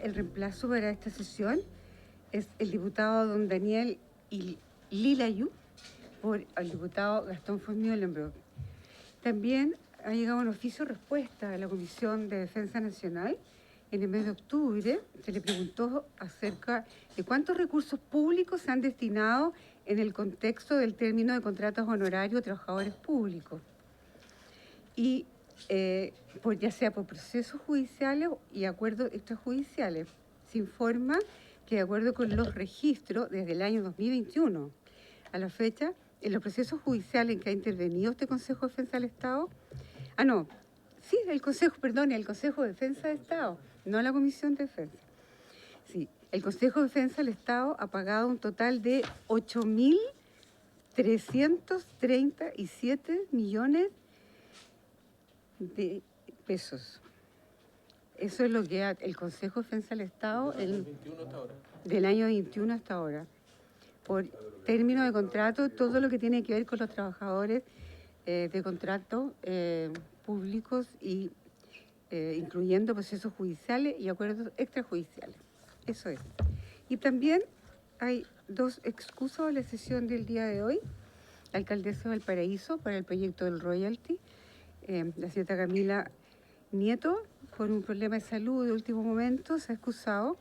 el reemplazo para esta sesión es el diputado don Daniel Lilayú por el diputado Gastón Fournier-Lemberg. También ha llegado un oficio de respuesta a la Comisión de Defensa Nacional. En el mes de octubre se le preguntó acerca de cuántos recursos públicos se han destinado en el contexto del término de contratos honorarios de trabajadores públicos. Y ya sea por procesos judiciales y acuerdos extrajudiciales. Se informa que de acuerdo con los registros desde el año 2021 a la fecha, en los procesos judiciales en que ha intervenido este Consejo de Defensa del Estado, el Consejo de Defensa del Estado, no la Comisión de Defensa. Sí, el Consejo de Defensa del Estado ha pagado un total de 8.337 millones de pesos. Eso es lo que el Consejo de Defensa del Estado del año 21 hasta ahora. Por término de contrato, todo lo que tiene que ver con los trabajadores de contratos públicos y incluyendo procesos judiciales y acuerdos extrajudiciales. Eso es. Y también hay dos excusas a la sesión del día de hoy. La alcaldesa de Valparaíso para el proyecto del royalty, la señora Camila Nieto, por un problema de salud de último momento, se ha excusado.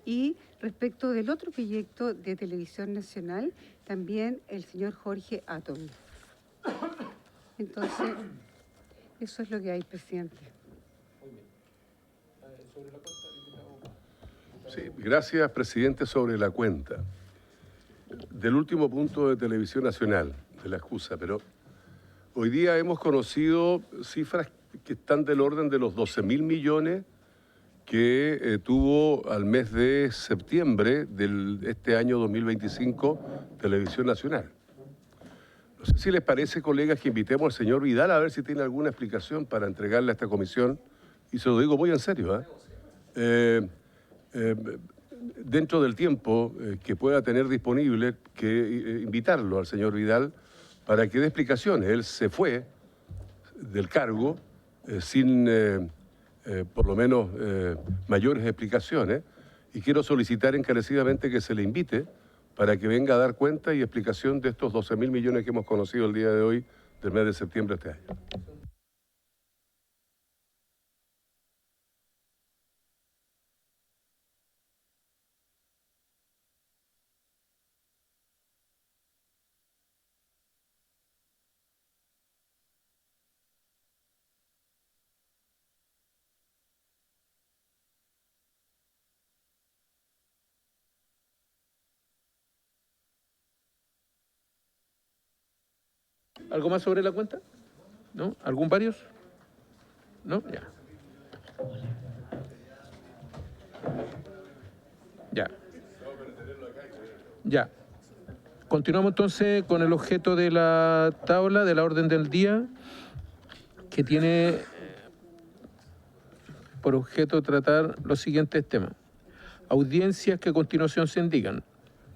Y respecto del otro proyecto de Televisión Nacional, también el señor Jorge Atom. Entonces, eso es lo que hay, presidente. Muy bien. ¿Sobre la cuenta? Sí, gracias, presidente. Sobre la cuenta. Del último punto de Televisión Nacional, de la excusa, pero hoy día hemos conocido cifras que están del orden de los 12.000 millones que tuvo al mes de septiembre de este año 2025 Televisión Nacional. No sé si les parece, colegas, que invitemos al señor Vidal a ver si tiene alguna explicación para entregarle a esta comisión, y se lo digo muy en serio, dentro del tiempo que pueda tener disponible, que invitarlo al señor Vidal para que dé explicaciones. Él se fue del cargo sin por lo menos mayores explicaciones, y quiero solicitar encarecidamente que se le invite para que venga a dar cuenta y explicación de estos 12.000 millones que hemos conocido el día de hoy del mes de septiembre de este año. ¿Algo más sobre la cuenta? ¿No? ¿Algún varios? ¿No? Ya. Ya. Ya. Continuamos entonces con el objeto de la tabla, de la orden del día, que tiene por objeto tratar los siguientes temas. Audiencias que a continuación se indican.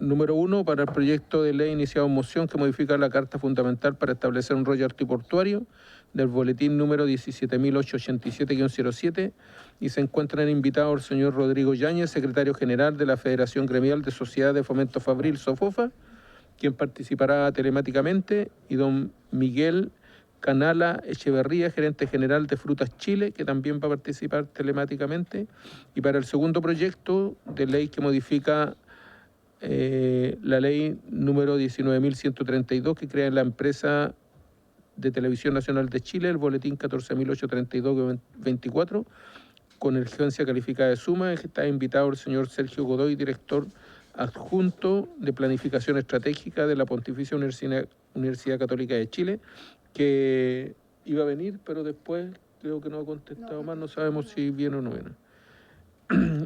Número 1, para el proyecto de ley iniciado en moción que modifica la Carta Fundamental para establecer un royalty portuario del boletín número 17.887-07, y se encuentran invitados el señor Rodrigo Yáñez, secretario general de la Federación Gremial de Sociedades de Fomento Fabril, SOFOFA, quien participará telemáticamente, y don Miguel Canala Echeverría, gerente general de Frutas Chile, que también va a participar telemáticamente. Y para el segundo proyecto de ley que modifica la ley número 19.132, que crea la empresa de Televisión Nacional de Chile, el boletín 14.832-24, con urgencia calificada de suma, está invitado el señor Sergio Godoy, director adjunto de Planificación Estratégica de la Pontificia Universidad Católica de Chile, que iba a venir, pero después creo que no ha contestado más, no sabemos si viene o no viene.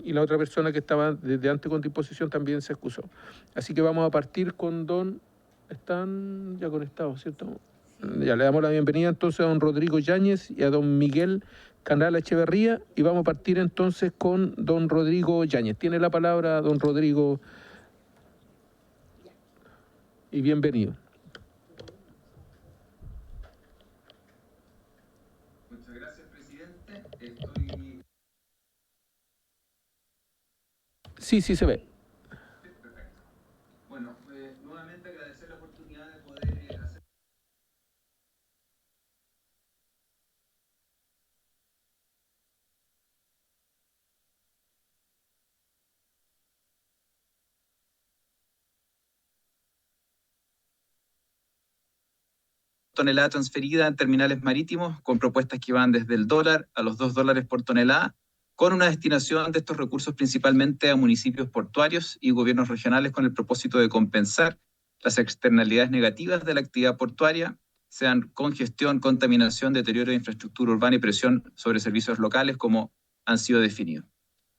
Y la otra persona que estaba desde antes con disposición también se excusó. Así que vamos a partir con están ya conectados, ¿cierto? Sí. Ya le damos la bienvenida entonces a don Rodrigo Yáñez y a don Miguel Canala Echeverría, y vamos a partir entonces con don Rodrigo Yáñez. Tiene la palabra don Rodrigo, y bienvenido. Muchas gracias, presidente. Sí, sí se ve. Bueno, nuevamente agradecer la oportunidad de poder hacer... tonelada transferida en terminales marítimos, con propuestas que van desde el dólar a los $2 por tonelada, con una destinación de estos recursos principalmente a municipios portuarios y gobiernos regionales con el propósito de compensar las externalidades negativas de la actividad portuaria, sean congestión, contaminación, deterioro de infraestructura urbana y presión sobre servicios locales, como han sido definidos.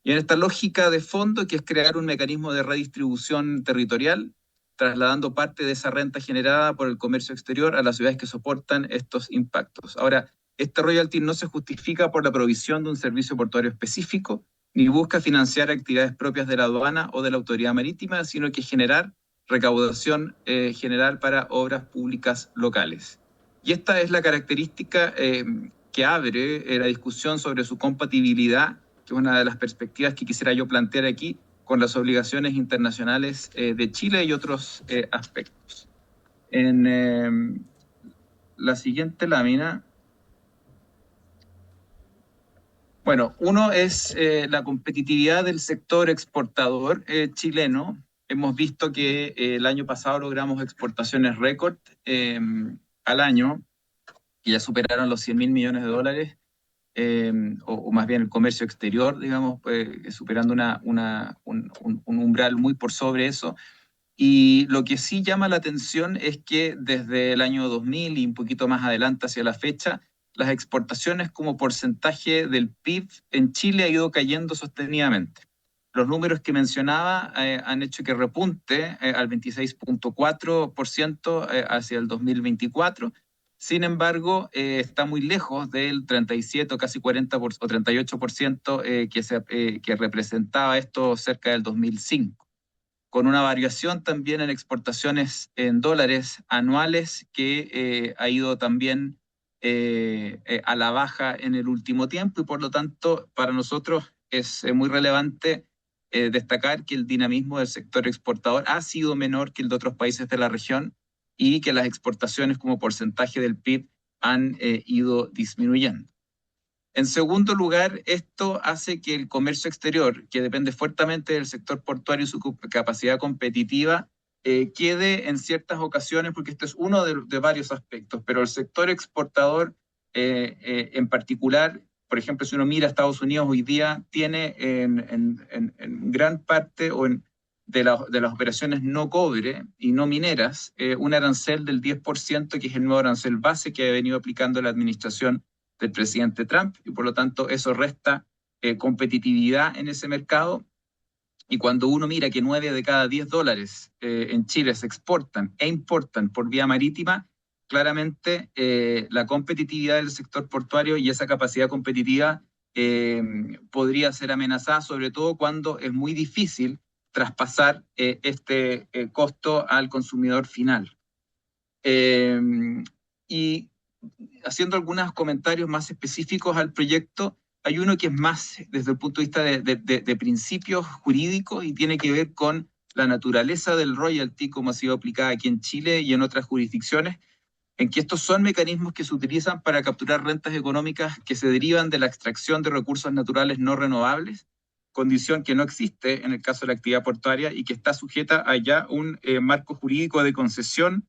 Y en esta lógica de fondo, que es crear un mecanismo de redistribución territorial, trasladando parte de esa renta generada por el comercio exterior a las ciudades que soportan estos impactos. Ahora, este royalty no se justifica por la provisión de un servicio portuario específico, ni busca financiar actividades propias de la aduana o de la autoridad marítima, sino que generar recaudación general para obras públicas locales. Y esta es la característica que abre la discusión sobre su compatibilidad, que es una de las perspectivas que quisiera yo plantear aquí, con las obligaciones internacionales de Chile y otros aspectos. En la siguiente lámina, bueno, uno es la competitividad del sector exportador chileno. Hemos visto que el año pasado logramos exportaciones récord al año, que ya superaron los 100.000 millones de dólares. O más bien el comercio exterior, digamos, superando un umbral muy por sobre eso. Y lo que sí llama la atención es que desde el año 2000 y un poquito más adelante hacia la fecha, las exportaciones como porcentaje del PIB en Chile ha ido cayendo sostenidamente. Los números que mencionaba han hecho que repunte al 26.4% hacia el 2024. Sin embargo, está muy lejos del 37 o casi 40 o 38% que representaba esto cerca del 2005, con una variación también en exportaciones en dólares anuales que ha ido también a la baja en el último tiempo, y por lo tanto para nosotros es muy relevante destacar que el dinamismo del sector exportador ha sido menor que el de otros países de la región, y que las exportaciones como porcentaje del PIB han ido disminuyendo. En segundo lugar, esto hace que el comercio exterior, que depende fuertemente del sector portuario y su capacidad competitiva, quede en ciertas ocasiones, porque este es uno de varios aspectos, pero el sector exportador en particular, por ejemplo, si uno mira a Estados Unidos hoy día, tiene en gran parte de las operaciones no cobre y no mineras, un arancel del 10%, que es el nuevo arancel base que ha venido aplicando la administración del presidente Trump, y por lo tanto eso resta competitividad en ese mercado. Y cuando uno mira que 9 de cada 10 dólares en Chile se exportan e importan por vía marítima, claramente la competitividad del sector portuario y esa capacidad competitiva podría ser amenazada, sobre todo cuando es muy difícil traspasar este costo al consumidor final. Y haciendo algunos comentarios más específicos al proyecto, hay uno que es más desde el punto de vista de principios jurídicos, y tiene que ver con la naturaleza del royalty, como ha sido aplicada aquí en Chile y en otras jurisdicciones, en que estos son mecanismos que se utilizan para capturar rentas económicas que se derivan de la extracción de recursos naturales no renovables, condición que no existe en el caso de la actividad portuaria y que está sujeta a ya un marco jurídico de concesión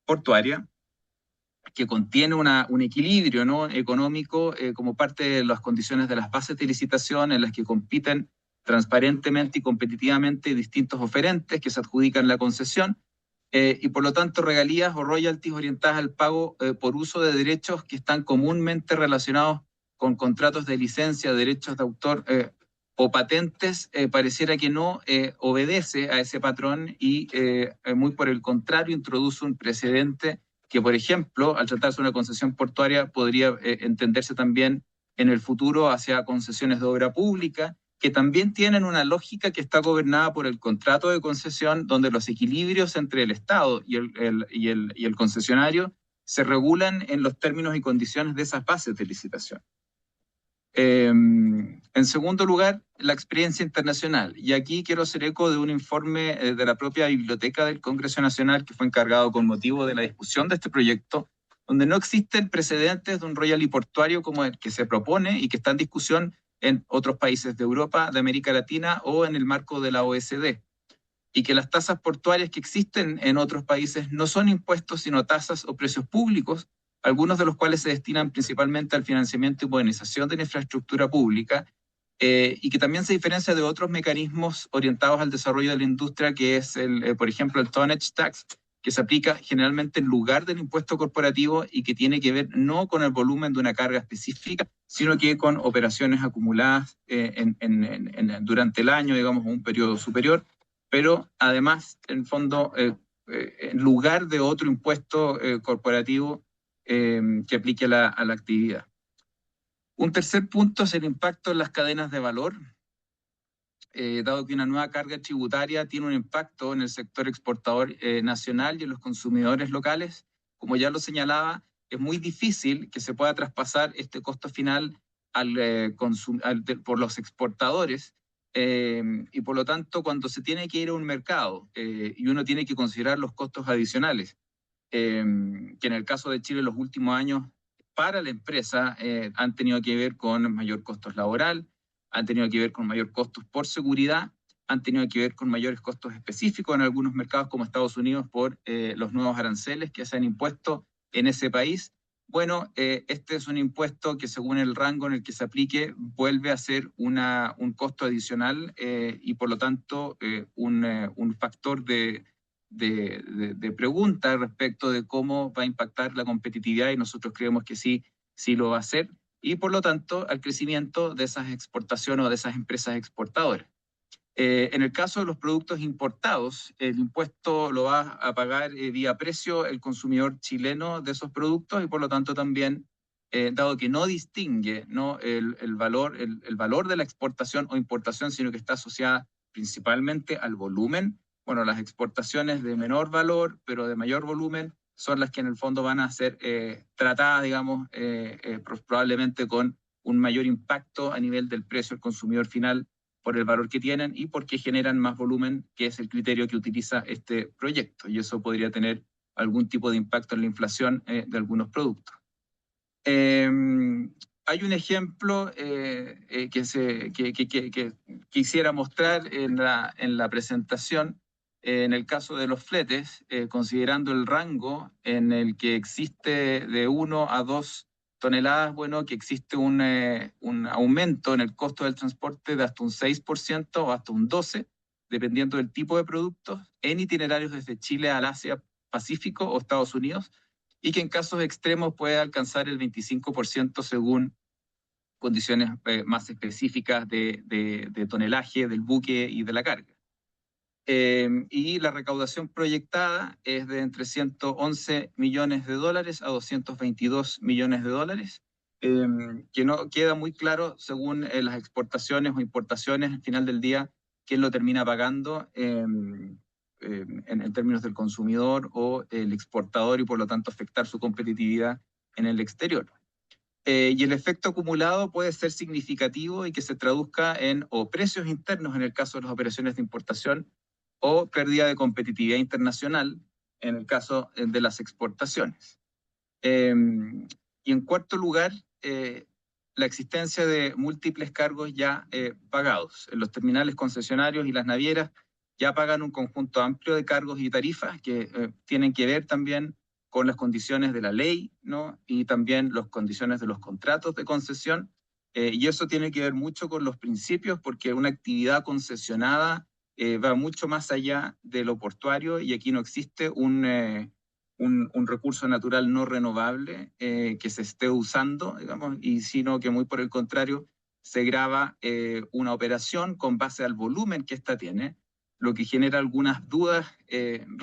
portuaria, que contiene un equilibrio, ¿no?, económico como parte de las condiciones de las bases de licitación, en las que compiten transparentemente y competitivamente distintos oferentes que se adjudican la concesión, y por lo tanto regalías o royalties orientadas al pago por uso de derechos que están comúnmente relacionados con contratos de licencia, derechos de autor o patentes, pareciera que no obedece a ese patrón, y muy por el contrario introduce un precedente que, por ejemplo, al tratarse de una concesión portuaria, podría entenderse también en el futuro hacia concesiones de obra pública, que también tienen una lógica que está gobernada por el contrato de concesión, donde los equilibrios entre el Estado y el concesionario se regulan en los términos y condiciones de esas bases de licitación. En segundo lugar, la experiencia internacional. Y aquí quiero hacer eco de un informe de la propia Biblioteca del Congreso Nacional que fue encargado con motivo de la discusión de este proyecto, donde no existen precedentes de un royalty portuario como el que se propone y que está en discusión en otros países de Europa, de América Latina o en el marco de la OECD. Y que las tasas portuarias que existen en otros países no son impuestos, sino tasas o precios públicos, algunos de los cuales se destinan principalmente al financiamiento y modernización de la infraestructura pública, y que también se diferencia de otros mecanismos orientados al desarrollo de la industria, que es, por ejemplo, el tonnage tax, que se aplica generalmente en lugar del impuesto corporativo y que tiene que ver no con el volumen de una carga específica, sino que con operaciones acumuladas durante el año, digamos, un periodo superior, pero además, en fondo, en lugar de otro impuesto corporativo que aplique a la actividad. Un tercer punto es el impacto en las cadenas de valor. Dado que una nueva carga tributaria tiene un impacto en el sector exportador nacional y en los consumidores locales, como ya lo señalaba, es muy difícil que se pueda traspasar este costo final por los exportadores, y por lo tanto, cuando se tiene que ir a un mercado y uno tiene que considerar los costos adicionales, que en el caso de Chile los últimos años para la empresa han tenido que ver con mayor costos laboral, han tenido que ver con mayor costos por seguridad, han tenido que ver con mayores costos específicos en algunos mercados como Estados Unidos por los nuevos aranceles que se han impuesto en ese país. Bueno, este es un impuesto que según el rango en el que se aplique vuelve a ser un costo adicional y por lo tanto un factor de pregunta respecto de cómo va a impactar la competitividad y nosotros creemos que sí lo va a hacer y por lo tanto al crecimiento de esas exportaciones o de esas empresas exportadoras. En el caso de los productos importados, el impuesto lo va a pagar vía precio el consumidor chileno de esos productos y por lo tanto también, dado que no distingue el valor de la exportación o importación, sino que está asociada principalmente al volumen, bueno, las exportaciones de menor valor, pero de mayor volumen, son las que en el fondo van a ser tratadas, digamos, probablemente con un mayor impacto a nivel del precio del consumidor final por el valor que tienen y porque generan más volumen, que es el criterio que utiliza este proyecto. Y eso podría tener algún tipo de impacto en la inflación de algunos productos. Hay un ejemplo que quisiera mostrar en la presentación. En el caso de los fletes, considerando el rango en el que existe de 1 a 2 toneladas, bueno, que existe un aumento en el costo del transporte de hasta un 6% o hasta un 12%, dependiendo del tipo de productos, en itinerarios desde Chile al Asia Pacífico o Estados Unidos, y que en casos extremos puede alcanzar el 25% según condiciones más específicas de tonelaje del buque y de la carga. Y la recaudación proyectada es de entre 111 millones de dólares a 222 millones de dólares, que no queda muy claro según las exportaciones o importaciones al final del día quién lo termina pagando en términos del consumidor o el exportador y por lo tanto afectar su competitividad en el exterior. Y el efecto acumulado puede ser significativo y que se traduzca en o precios internos en el caso de las operaciones de importación o pérdida de competitividad internacional en el caso de las exportaciones. Y en cuarto lugar, la existencia de múltiples cargos ya pagados. En los terminales concesionarios y las navieras ya pagan un conjunto amplio de cargos y tarifas que tienen que ver también con las condiciones de la ley, ¿no? Y también las condiciones de los contratos de concesión. Y eso tiene que ver mucho con los principios, porque una actividad concesionada va mucho más allá de lo portuario y aquí no existe un recurso natural no renovable que se esté usando, digamos, y sino que muy por el contrario se grava una operación con base al volumen que ésta tiene, lo que genera algunas dudas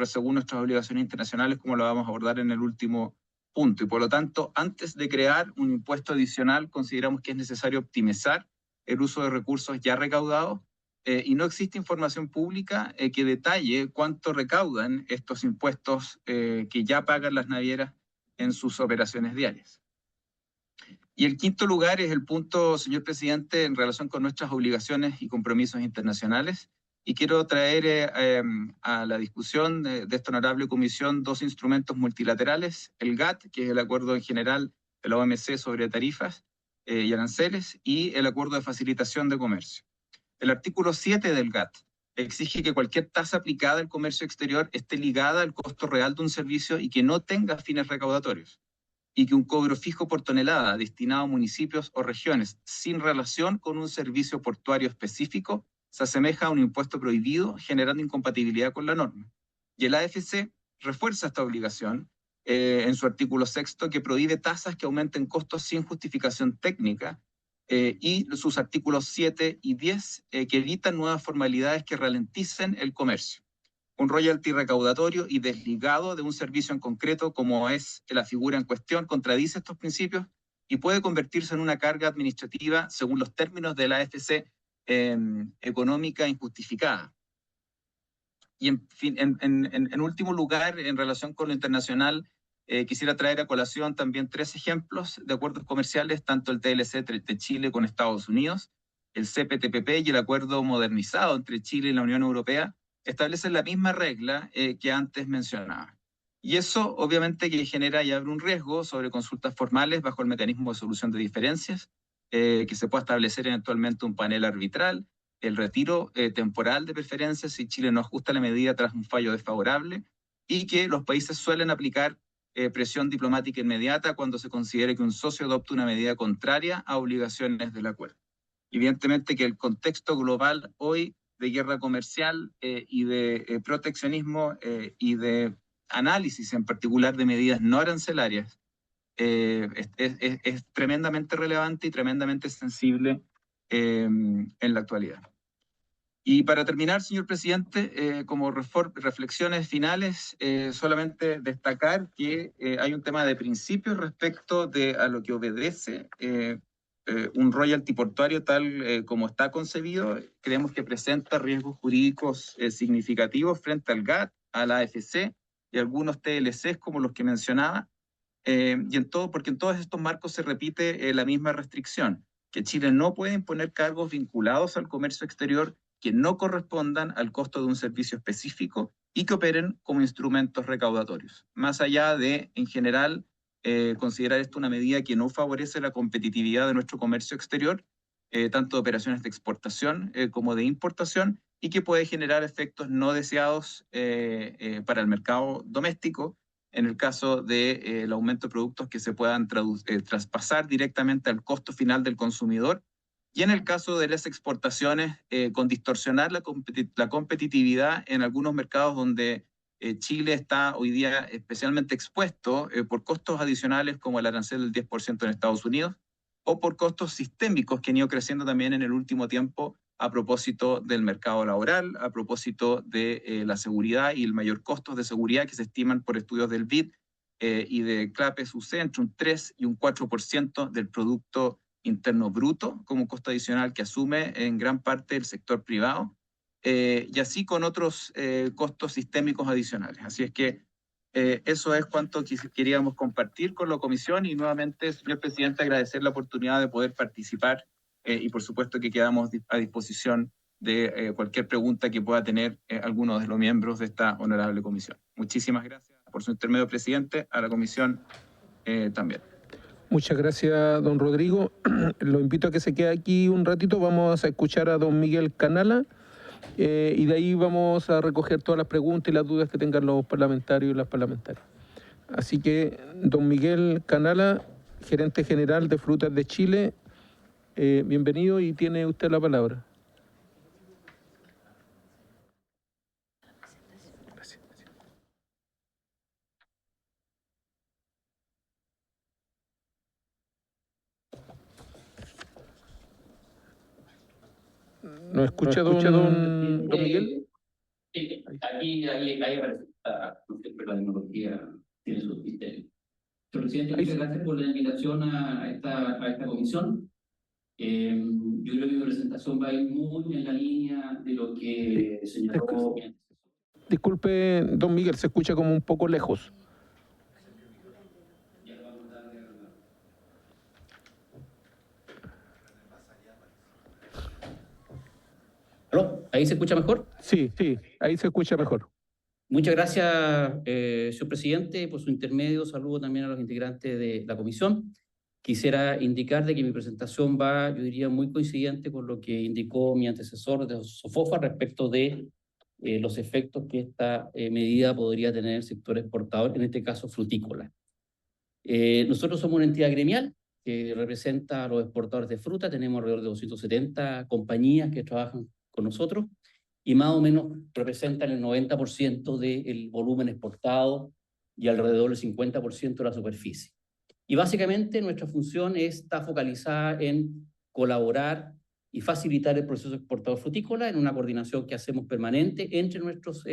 según nuestras obligaciones internacionales, como lo vamos a abordar en el último punto. Y por lo tanto, antes de crear un impuesto adicional, consideramos que es necesario optimizar el uso de recursos ya recaudados y no existe información pública que detalle cuánto recaudan estos impuestos que ya pagan las navieras en sus operaciones diarias. Y el quinto lugar es el punto, señor presidente, en relación con nuestras obligaciones y compromisos internacionales. Y quiero traer a la discusión de esta honorable comisión dos instrumentos multilaterales, el GATT, que es el Acuerdo en General de la OMC sobre tarifas y aranceles, y el Acuerdo de Facilitación de Comercio. El artículo 7 del GATT exige que cualquier tasa aplicada al comercio exterior esté ligada al costo real de un servicio y que no tenga fines recaudatorios, y que un cobro fijo por tonelada destinado a municipios o regiones sin relación con un servicio portuario específico se asemeja a un impuesto prohibido, generando incompatibilidad con la norma. Y el AFC refuerza esta obligación en su artículo 6, que prohíbe tasas que aumenten costos sin justificación técnica, y sus artículos 7 y 10, que evitan nuevas formalidades que ralenticen el comercio. Un royalty recaudatorio y desligado de un servicio en concreto, como es la figura en cuestión, contradice estos principios y puede convertirse en una carga administrativa, según los términos de la AFC, económica injustificada. Y en último lugar, en relación con lo internacional, quisiera traer a colación también 3 ejemplos de acuerdos comerciales, tanto el TLC de Chile con Estados Unidos, el CPTPP y el acuerdo modernizado entre Chile y la Unión Europea, establecen la misma regla que antes mencionaba. Y eso obviamente que genera y abre un riesgo sobre consultas formales bajo el mecanismo de solución de diferencias, que se pueda establecer eventualmente un panel arbitral, el retiro temporal de preferencias si Chile no ajusta la medida tras un fallo desfavorable, y que los países suelen aplicar presión diplomática inmediata cuando se considere que un socio adopta una medida contraria a obligaciones del acuerdo. Evidentemente que el contexto global hoy de guerra comercial y de proteccionismo y de análisis en particular de medidas no arancelarias es tremendamente relevante y tremendamente sensible en la actualidad. Y para terminar, señor presidente, como reflexiones finales, solamente destacar que hay un tema de principio respecto a lo que obedece un royalty portuario tal como está concebido. Creemos que presenta riesgos jurídicos significativos frente al GATT, a la AFC y algunos TLCs como los que mencionaba, porque en todos estos marcos se repite la misma restricción, que Chile no puede imponer cargos vinculados al comercio exterior que no correspondan al costo de un servicio específico y que operen como instrumentos recaudatorios. Más allá de, en general, considerar esto una medida que no favorece la competitividad de nuestro comercio exterior, tanto de operaciones de exportación como de importación, y que puede generar efectos no deseados para el mercado doméstico, en el caso del aumento de productos que se puedan traspasar directamente al costo final del consumidor, y en el caso de las exportaciones, con distorsionar la competitividad en algunos mercados donde Chile está hoy día especialmente expuesto por costos adicionales como el arancel del 10% en Estados Unidos, o por costos sistémicos que han ido creciendo también en el último tiempo a propósito del mercado laboral, a propósito de la seguridad y el mayor costo de seguridad que se estiman por estudios del BID y de CLAPES UC entre un 3 y un 4% del Producto Interno Bruto como costo adicional que asume en gran parte el sector privado, y así con otros costos sistémicos adicionales. Así es que eso es cuanto queríamos compartir con la comisión, y nuevamente, señor presidente, agradecer la oportunidad de poder participar y por supuesto que quedamos a disposición de cualquier pregunta que pueda tener alguno de los miembros de esta honorable comisión. Muchísimas gracias por su intermedio, presidente, a la comisión también. Muchas gracias, don Rodrigo. Lo invito a que se quede aquí un ratito. Vamos a escuchar a don Miguel Canala y de ahí vamos a recoger todas las preguntas y las dudas que tengan los parlamentarios y las parlamentarias. Así que, don Miguel Canala, gerente general de Frutas de Chile, bienvenido y tiene usted la palabra. Gracias. ¿Nos escucha, don Miguel? Sí, aquí aparece la tecnología, tiene sus criterios. Señor presidente, muchas gracias por la invitación a esta comisión. Yo creo que mi presentación va a ir muy en la línea de lo que señaló. Disculpe, don Miguel, se escucha como un poco lejos. ¿Aló? ¿Ahí se escucha mejor? Sí, sí, ahí se escucha mejor. Muchas gracias, señor presidente, por su intermedio. Saludo también a los integrantes de la comisión. Quisiera indicar de que mi presentación va, yo diría, muy coincidente con lo que indicó mi antecesor de SOFOFA respecto de los efectos que esta medida podría tener en el sector exportador, en este caso frutícola. Nosotros somos una entidad gremial que representa a los exportadores de fruta. Tenemos alrededor de 270 compañías que trabajan con nosotros y más o menos representan el 90% del volumen exportado y alrededor del 50% de la superficie. Y básicamente nuestra función está focalizada en colaborar y facilitar el proceso exportador frutícola en una coordinación que hacemos permanente entre nuestros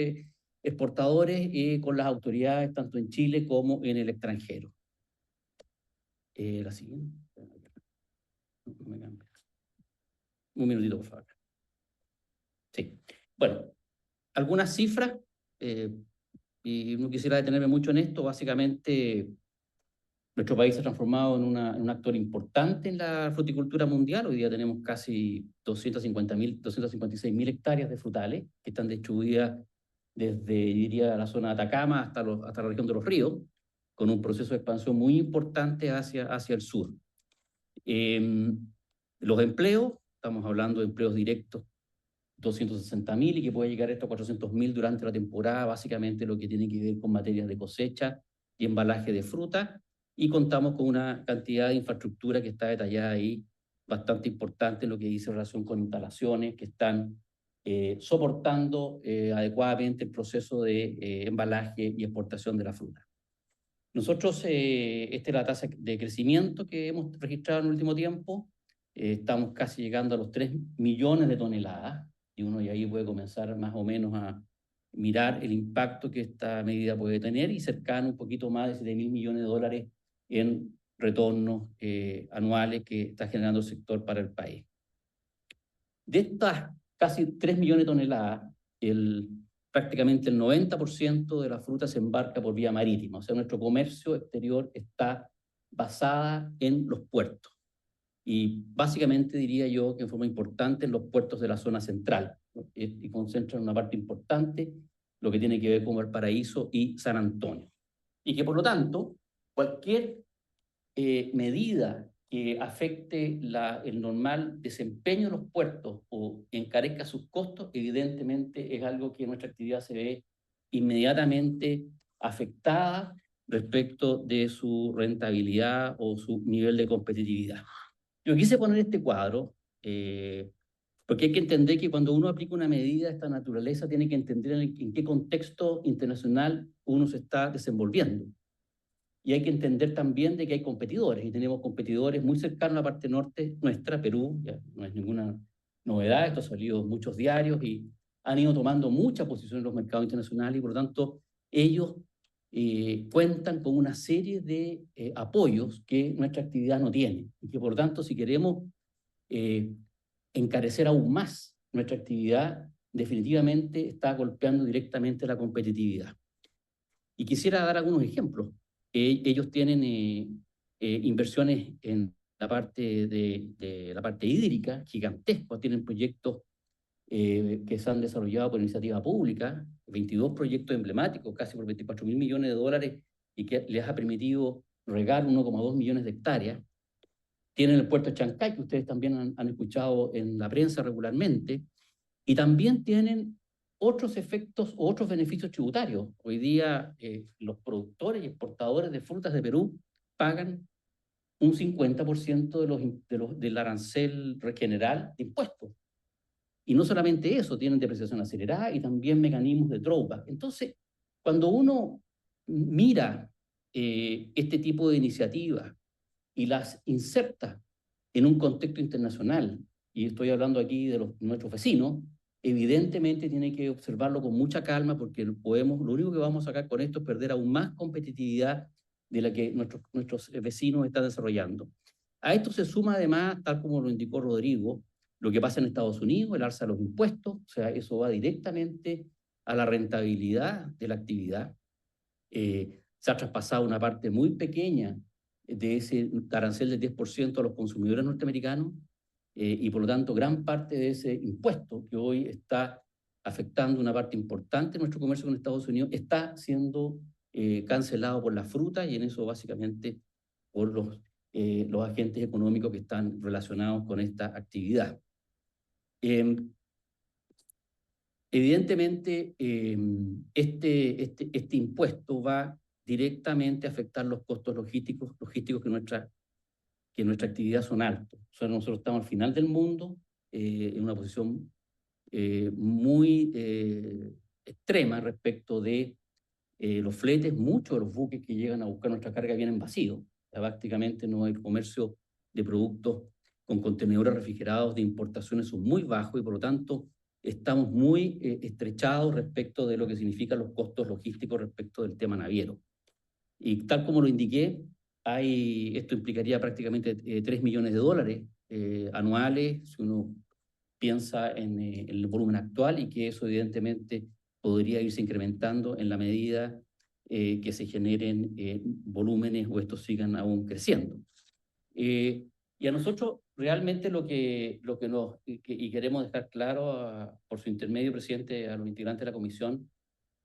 exportadores y con las autoridades tanto en Chile como en el extranjero. La siguiente. No me cambia. Un minutito, por favor. Sí. Bueno, algunas cifras, y no quisiera detenerme mucho en esto. Básicamente, nuestro país se ha transformado en un actor importante en la fruticultura mundial. Hoy día tenemos casi 256.000 hectáreas de frutales que están distribuidas desde, diría, la zona de Atacama hasta la región de los ríos, con un proceso de expansión muy importante hacia el sur. Los empleos, estamos hablando de empleos directos, 260.000 y que puede llegar hasta 400.000 durante la temporada, básicamente lo que tiene que ver con materias de cosecha y embalaje de fruta, y contamos con una cantidad de infraestructura que está detallada ahí, bastante importante en lo que dice relación con instalaciones que están soportando adecuadamente el proceso de embalaje y exportación de la fruta. Nosotros, esta es la tasa de crecimiento que hemos registrado en el último tiempo. Estamos casi llegando a los 3 millones de toneladas y uno y ahí puede comenzar más o menos a mirar el impacto que esta medida puede tener y cercano un poquito más de 7.000 millones de dólares en retornos anuales que está generando el sector para el país. De estas casi 3 millones de toneladas, prácticamente el 90% de la fruta se embarca por vía marítima. O sea, nuestro comercio exterior está basada en los puertos. Y básicamente diría yo que en forma importante en los puertos de la zona central, ¿no? Y concentran una parte importante lo que tiene que ver con Valparaíso y San Antonio. Y que por lo tanto, cualquier medida que afecte el normal desempeño de los puertos o encarezca sus costos, evidentemente es algo que nuestra actividad se ve inmediatamente afectada respecto de su rentabilidad o su nivel de competitividad. Yo quise poner este cuadro porque hay que entender que cuando uno aplica una medida de esta naturaleza tiene que entender en qué contexto internacional uno se está desenvolviendo. Y hay que entender también de que hay competidores, y tenemos competidores muy cercanos a la parte norte nuestra, Perú, ya no es ninguna novedad, esto ha salido en muchos diarios y han ido tomando mucha posición en los mercados internacionales y por lo tanto ellos cuentan con una serie de apoyos que nuestra actividad no tiene y que por lo tanto si queremos encarecer aún más nuestra actividad, definitivamente está golpeando directamente la competitividad. Y quisiera dar algunos ejemplos. Ellos tienen inversiones en la parte de la parte hídrica gigantescos, tienen proyectos que se han desarrollado por iniciativa pública, 22 proyectos emblemáticos, casi por 24.000 millones de dólares, y que les ha permitido regar 1,2 millones de hectáreas. Tienen el puerto de Chancay, que ustedes también han escuchado en la prensa regularmente, y también tienen otros efectos o otros beneficios tributarios. Hoy día los productores y exportadores de frutas de Perú pagan un 50% del arancel general de impuestos. Y no solamente eso, tienen depreciación acelerada y también mecanismos de drawback. Entonces, cuando uno mira este tipo de iniciativas y las inserta en un contexto internacional, y estoy hablando aquí de nuestros vecinos, evidentemente tiene que observarlo con mucha calma porque lo único que vamos a sacar con esto es perder aún más competitividad de la que nuestros vecinos están desarrollando. A esto se suma además, tal como lo indicó Rodrigo, lo que pasa en Estados Unidos, el alza de los impuestos, o sea, eso va directamente a la rentabilidad de la actividad. Se ha traspasado una parte muy pequeña de ese arancel del 10% a los consumidores norteamericanos y por lo tanto gran parte de ese impuesto que hoy está afectando una parte importante de nuestro comercio con Estados Unidos está siendo cancelado por la fruta y en eso básicamente por los agentes económicos que están relacionados con esta actividad. Evidentemente, este impuesto va directamente a afectar los costos logísticos que nuestra actividad son altos. O sea, nosotros estamos al final del mundo, en una posición muy extrema respecto de los fletes. Muchos de los buques que llegan a buscar nuestra carga vienen vacíos. O sea, prácticamente no hay comercio de productos con contenedores refrigerados de importaciones son muy bajos y por lo tanto estamos muy estrechados respecto de lo que significan los costos logísticos respecto del tema naviero. Y tal como lo indiqué, esto implicaría prácticamente $3 millones anuales, si uno piensa en el volumen actual, y que eso evidentemente podría irse incrementando en la medida que se generen volúmenes o estos sigan aún creciendo. Y a nosotros realmente lo que y queremos dejar claro por su intermedio, presidente, a los integrantes de la comisión,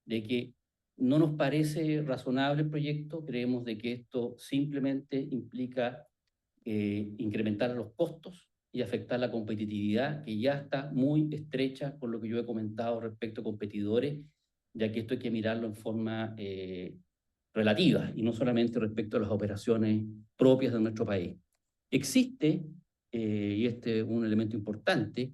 de que no nos parece razonable el proyecto. Creemos de que esto simplemente implica incrementar los costos y afectar la competitividad, que ya está muy estrecha por lo que yo he comentado respecto a competidores, ya que esto hay que mirarlo en forma relativa y no solamente respecto a las operaciones propias de nuestro país. Existe, y este es un elemento importante,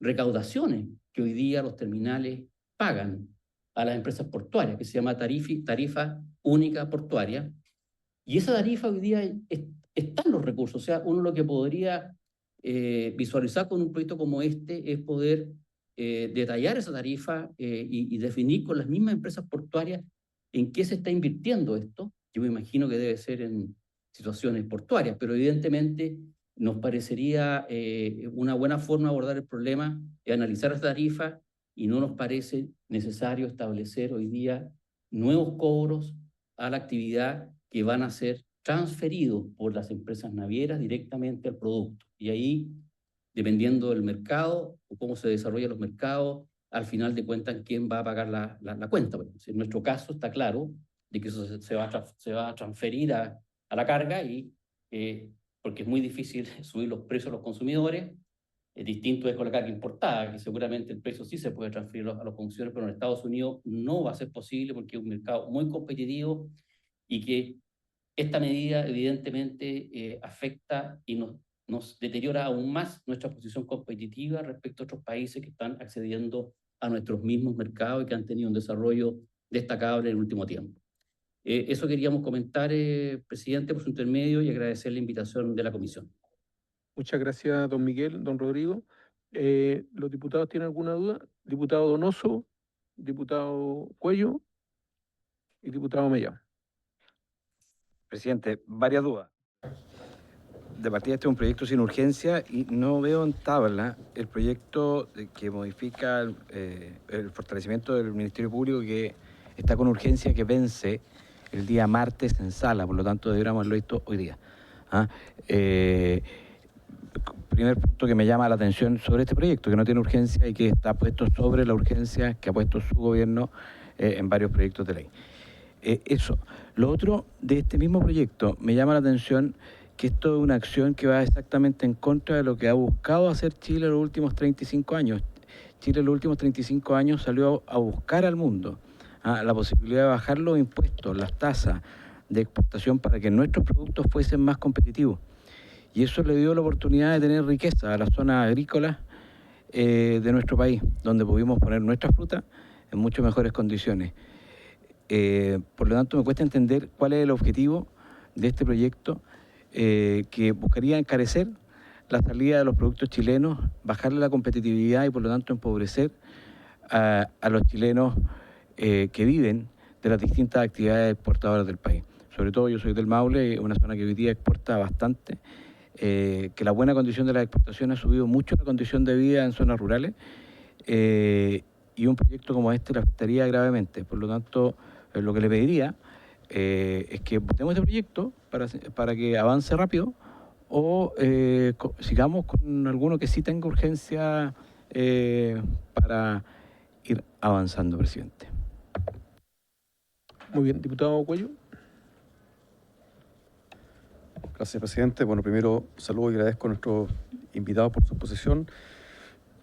recaudaciones que hoy día los terminales pagan a las empresas portuarias, que se llama tarifa única portuaria, y esa tarifa hoy día están los recursos. O sea, uno lo que podría visualizar con un proyecto como este es poder detallar esa tarifa y definir con las mismas empresas portuarias en qué se está invirtiendo esto. Yo me imagino que debe ser en situaciones portuarias, pero evidentemente nos parecería una buena forma de abordar el problema de analizar esta tarifa, y no nos parece necesario establecer hoy día nuevos cobros a la actividad que van a ser transferidos por las empresas navieras directamente al producto. Y ahí, dependiendo del mercado o cómo se desarrollan los mercados, al final de cuentas, ¿quién va a pagar la cuenta? Bueno, en nuestro caso está claro de que eso se va a transferir a la carga, y porque es muy difícil subir los precios a los consumidores. Distinto es con la carga importada, que seguramente el precio sí se puede transferir a los consumidores, pero en Estados Unidos no va a ser posible porque es un mercado muy competitivo, y que esta medida evidentemente afecta y nos deteriora aún más nuestra posición competitiva respecto a otros países que están accediendo a nuestros mismos mercados y que han tenido un desarrollo destacable en el último tiempo. Eso queríamos comentar, presidente, por su intermedio, y agradecer la invitación de la comisión. Muchas gracias, don Miguel, don Rodrigo. ¿Los diputados tienen alguna duda? Diputado Donoso, diputado Cuello y diputado Mellado. Presidente, varias dudas. De partida, este es un proyecto sin urgencia y no veo en tabla el proyecto que modifica el fortalecimiento del Ministerio Público, que está con urgencia, que vence el día martes en sala, por lo tanto deberíamos haberlo visto hoy día. Primer punto que me llama la atención sobre este proyecto, que no tiene urgencia y que está puesto sobre la urgencia que ha puesto su gobierno en varios proyectos de ley. Eso. Lo otro de este mismo proyecto, me llama la atención que esto es una acción que va exactamente en contra de lo que ha buscado hacer Chile en los últimos 35 años. Chile en los últimos 35 años salió a buscar al mundo la posibilidad de bajar los impuestos, las tasas de exportación, para que nuestros productos fuesen más competitivos. Y eso le dio la oportunidad de tener riqueza a las zonas agrícolas de nuestro país, donde pudimos poner nuestra fruta en mucho mejores condiciones. Por lo tanto, me cuesta entender cuál es el objetivo de este proyecto, que buscaría encarecer la salida de los productos chilenos, bajarle la competitividad y por lo tanto empobrecer a los chilenos que viven de las distintas actividades exportadoras del país. Sobre todo yo soy del Maule, una zona que hoy día exporta bastante, que la buena condición de la exportación ha subido mucho la condición de vida en zonas rurales, y un proyecto como este le afectaría gravemente. Por lo tanto, lo que le pediría es que votemos este proyecto para que avance rápido, o sigamos con alguno que sí tenga urgencia para ir avanzando, presidente. Muy bien, diputado Cuello. Gracias, presidente. Bueno, primero saludo y agradezco a nuestros invitados por su exposición.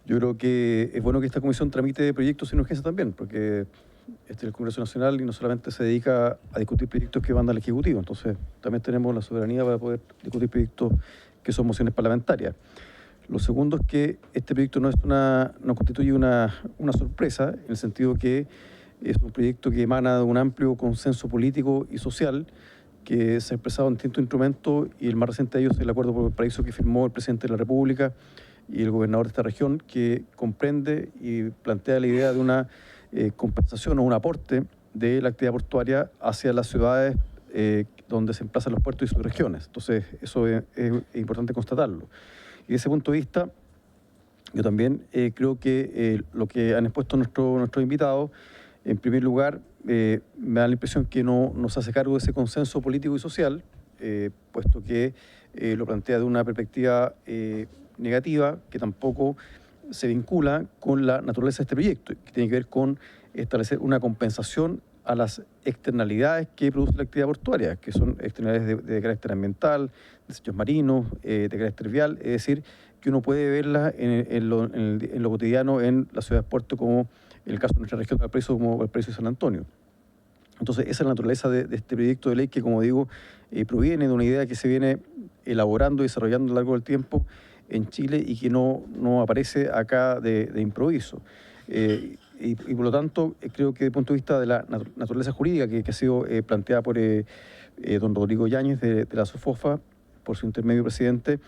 Yo creo que es bueno que esta comisión tramite proyectos sin urgencia también, porque este es el Congreso Nacional y no solamente se dedica a discutir proyectos que van al Ejecutivo, entonces también tenemos la soberanía para poder discutir proyectos que son mociones parlamentarias. Lo segundo es que este proyecto no constituye una sorpresa, en el sentido que es un proyecto que emana de un amplio consenso político y social que se ha expresado en distintos instrumentos, y el más reciente de ellos es el Acuerdo por Valparaíso que firmó el presidente de la República y el gobernador de esta región, que comprende y plantea la idea de una compensación o un aporte de la actividad portuaria hacia las ciudades donde se emplazan los puertos y sus regiones. Entonces, eso es importante constatarlo. Y desde ese punto de vista, yo también creo que lo que han expuesto nuestros invitados, en primer lugar, me da la impresión que no se hace cargo de ese consenso político y social, puesto que lo plantea de una perspectiva negativa, que tampoco se vincula con la naturaleza de este proyecto, que tiene que ver con establecer una compensación a las externalidades que produce la actividad portuaria, que son externalidades de carácter ambiental, desechos marinos, de carácter vial, es decir, que uno puede verlas en lo cotidiano en las ciudades puerto, como en el caso de nuestra región de Valparaíso, como Valparaíso y San Antonio. Entonces, esa es la naturaleza de este proyecto de ley que, como digo, proviene de una idea que se viene elaborando y desarrollando a lo largo del tiempo en Chile y que no aparece acá de improviso. Y por lo tanto, creo que desde el punto de vista de la naturaleza jurídica que ha sido planteada por don Rodrigo Yáñez de la SOFOFA, por su intermedio presidente,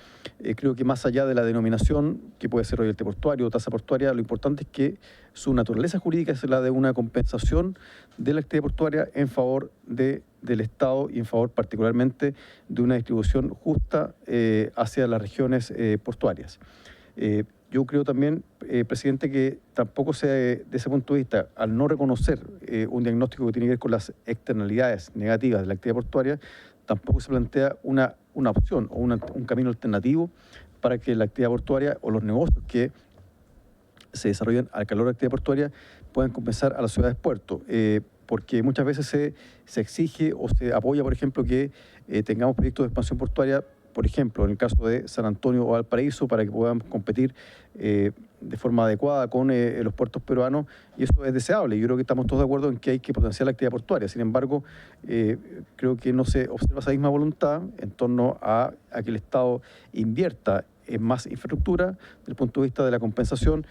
creo que más allá de la denominación, que puede ser royalty portuario o tasa portuaria, lo importante es que su naturaleza jurídica es la de una compensación de la actividad portuaria en favor del Estado y en favor particularmente de una distribución justa hacia las regiones portuarias. Yo creo también, presidente, que tampoco de ese punto de vista, al no reconocer un diagnóstico que tiene que ver con las externalidades negativas de la actividad portuaria, tampoco se plantea una opción o un camino alternativo para que la actividad portuaria o los negocios que se desarrollan al calor de la actividad portuaria puedan compensar a las ciudades puerto. Porque muchas veces se exige o se apoya, por ejemplo, que tengamos proyectos de expansión portuaria, por ejemplo, en el caso de San Antonio o Valparaíso, para que puedan competir de forma adecuada con los puertos peruanos, y eso es deseable. Yo creo que estamos todos de acuerdo en que hay que potenciar la actividad portuaria. Sin embargo, creo que no se observa esa misma voluntad en torno a que el Estado invierta en más infraestructura desde el punto de vista de la compensación.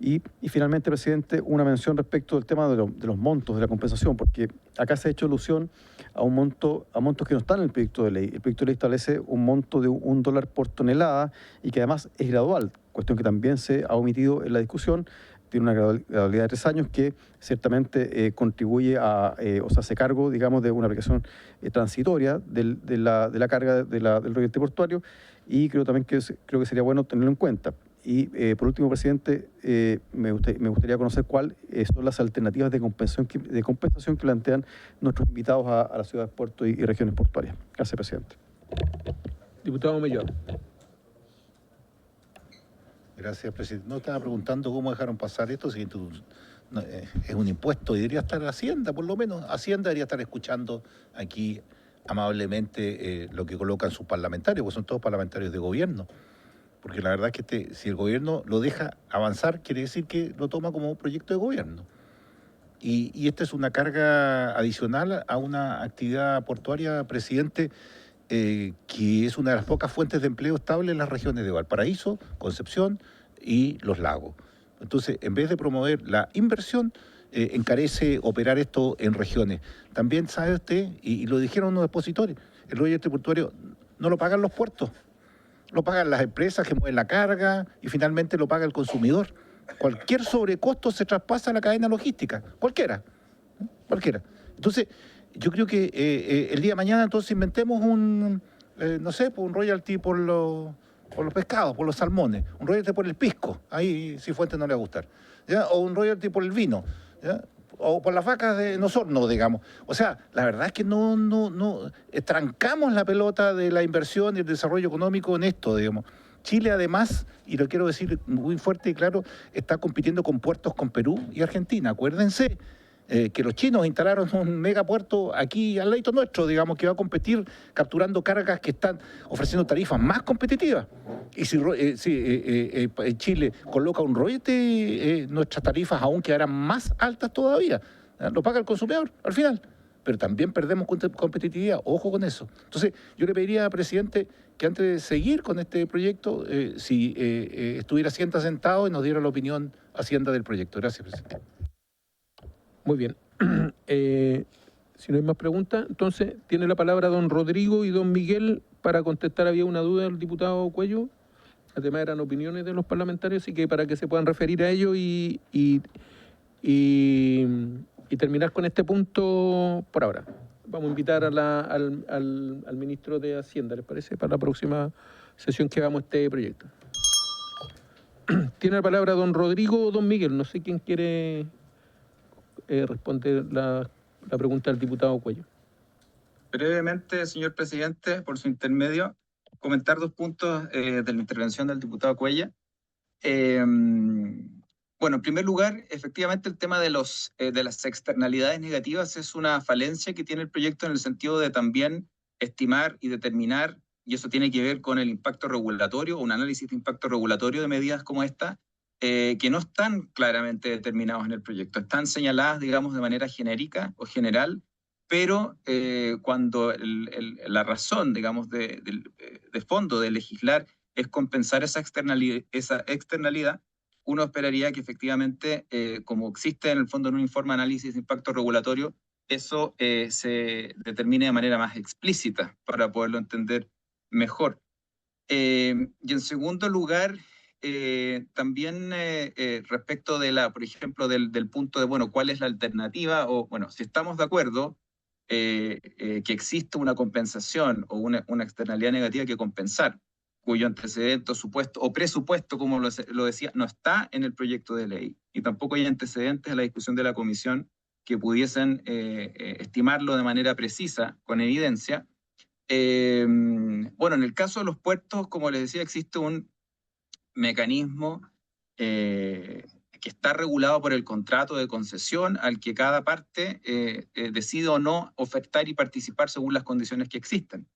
Y finalmente, presidente, una mención respecto del tema de los montos de la compensación, porque acá se ha hecho alusión a montos que no están en el proyecto de ley. El proyecto de ley establece un monto de $1 por tonelada y que además es gradual, cuestión que también se ha omitido en la discusión. Tiene una gradualidad de 3 años que ciertamente contribuye o se hace cargo, digamos, de una aplicación transitoria de la carga del royalty portuario, y creo también que sería bueno tenerlo en cuenta. Y por último, presidente, me gustaría conocer cuáles son las alternativas de compensación que plantean nuestros invitados a las ciudades puerto y regiones portuarias. Gracias, presidente. Diputado Mellado. Gracias, presidente. No, estaba preguntando cómo dejaron pasar esto, si es un impuesto y debería estar Hacienda, por lo menos. Hacienda debería estar escuchando aquí amablemente lo que colocan sus parlamentarios, porque son todos parlamentarios de gobierno. Porque la verdad es que si el gobierno lo deja avanzar, quiere decir que lo toma como un proyecto de gobierno. Y esta es una carga adicional a una actividad portuaria, presidente, que es una de las pocas fuentes de empleo estable en las regiones de Valparaíso, Concepción y Los Lagos. Entonces, en vez de promover la inversión, encarece operar esto en regiones. También sabe usted, y lo dijeron unos expositores, el royalty portuario no lo pagan los puertos, lo pagan las empresas que mueven la carga y finalmente lo paga el consumidor. Cualquier sobrecosto se traspasa a la cadena logística, cualquiera. Entonces, yo creo que el día de mañana entonces inventemos un royalty por los pescados, por los salmones, un royalty por el pisco, ahí si Fuentes no le va a gustar, ¿ya? O un royalty por el vino, ¿ya? o por las vacas de Osorno, digamos. O sea, la verdad es que no trancamos la pelota de la inversión y el desarrollo económico en esto, digamos. Chile, además, y lo quiero decir muy fuerte y claro, está compitiendo con puertos con Perú y Argentina. Acuérdense que los chinos instalaron un megapuerto aquí al lado nuestro, digamos, que va a competir capturando cargas que están ofreciendo tarifas más competitivas. Y si Chile coloca un royalty, nuestras tarifas aún quedarán más altas todavía. Lo paga el consumidor al final. Pero también perdemos competitividad, ojo con eso. Entonces, yo le pediría, presidente, que antes de seguir con este proyecto, si estuviera sentado y nos diera la opinión Hacienda del proyecto. Gracias, presidente. Muy bien. Si no hay más preguntas, entonces tiene la palabra don Rodrigo y don Miguel para contestar. Había una duda del diputado Cuello. Además eran opiniones de los parlamentarios, así que para que se puedan referir a ello y terminar con este punto por ahora. Vamos a invitar al ministro de Hacienda, ¿les parece? Para la próxima sesión que hagamos este proyecto. Tiene la palabra don Rodrigo o don Miguel. No sé quién quiere responder la pregunta del diputado Cuello. Brevemente, señor presidente, por su intermedio, comentar 2 puntos de la intervención del diputado Cuello. Bueno, en primer lugar, efectivamente el tema de las externalidades negativas es una falencia que tiene el proyecto en el sentido de también estimar y determinar, y eso tiene que ver con el impacto regulatorio, un análisis de impacto regulatorio de medidas como esta, que no están claramente determinados en el proyecto. Están señaladas, digamos, de manera genérica o general, pero cuando la razón, digamos, de fondo de legislar es compensar esa externalidad, uno esperaría que efectivamente, como existe en el fondo en un informe de análisis de impacto regulatorio, eso se determine de manera más explícita para poderlo entender mejor. Y en segundo lugar, también respecto de por ejemplo, del punto de, bueno, ¿cuál es la alternativa? O, bueno, si estamos de acuerdo que existe una compensación o una externalidad negativa que compensar, cuyo antecedente o presupuesto, como lo decía, no está en el proyecto de ley, y tampoco hay antecedentes en la discusión de la comisión que pudiesen estimarlo de manera precisa, con evidencia. Bueno, en el caso de los puertos, como les decía, existe un mecanismo que está regulado por el contrato de concesión al que cada parte decide o no ofertar y participar según las condiciones que existen.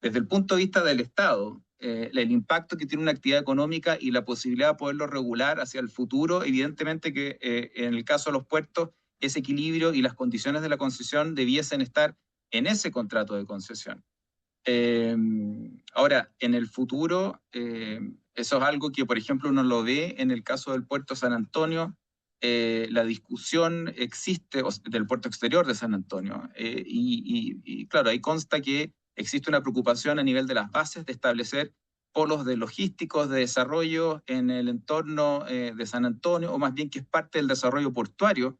Desde el punto de vista del Estado, el impacto que tiene una actividad económica y la posibilidad de poderlo regular hacia el futuro, evidentemente que en el caso de los puertos, ese equilibrio y las condiciones de la concesión debiesen estar en ese contrato de concesión. Ahora, en el futuro, eso es algo que, por ejemplo, uno lo ve en el caso del puerto San Antonio. La discusión existe del puerto exterior de San Antonio y claro, ahí consta que existe una preocupación a nivel de las bases de establecer polos de logísticos de desarrollo en el entorno de San Antonio, o más bien que es parte del desarrollo portuario,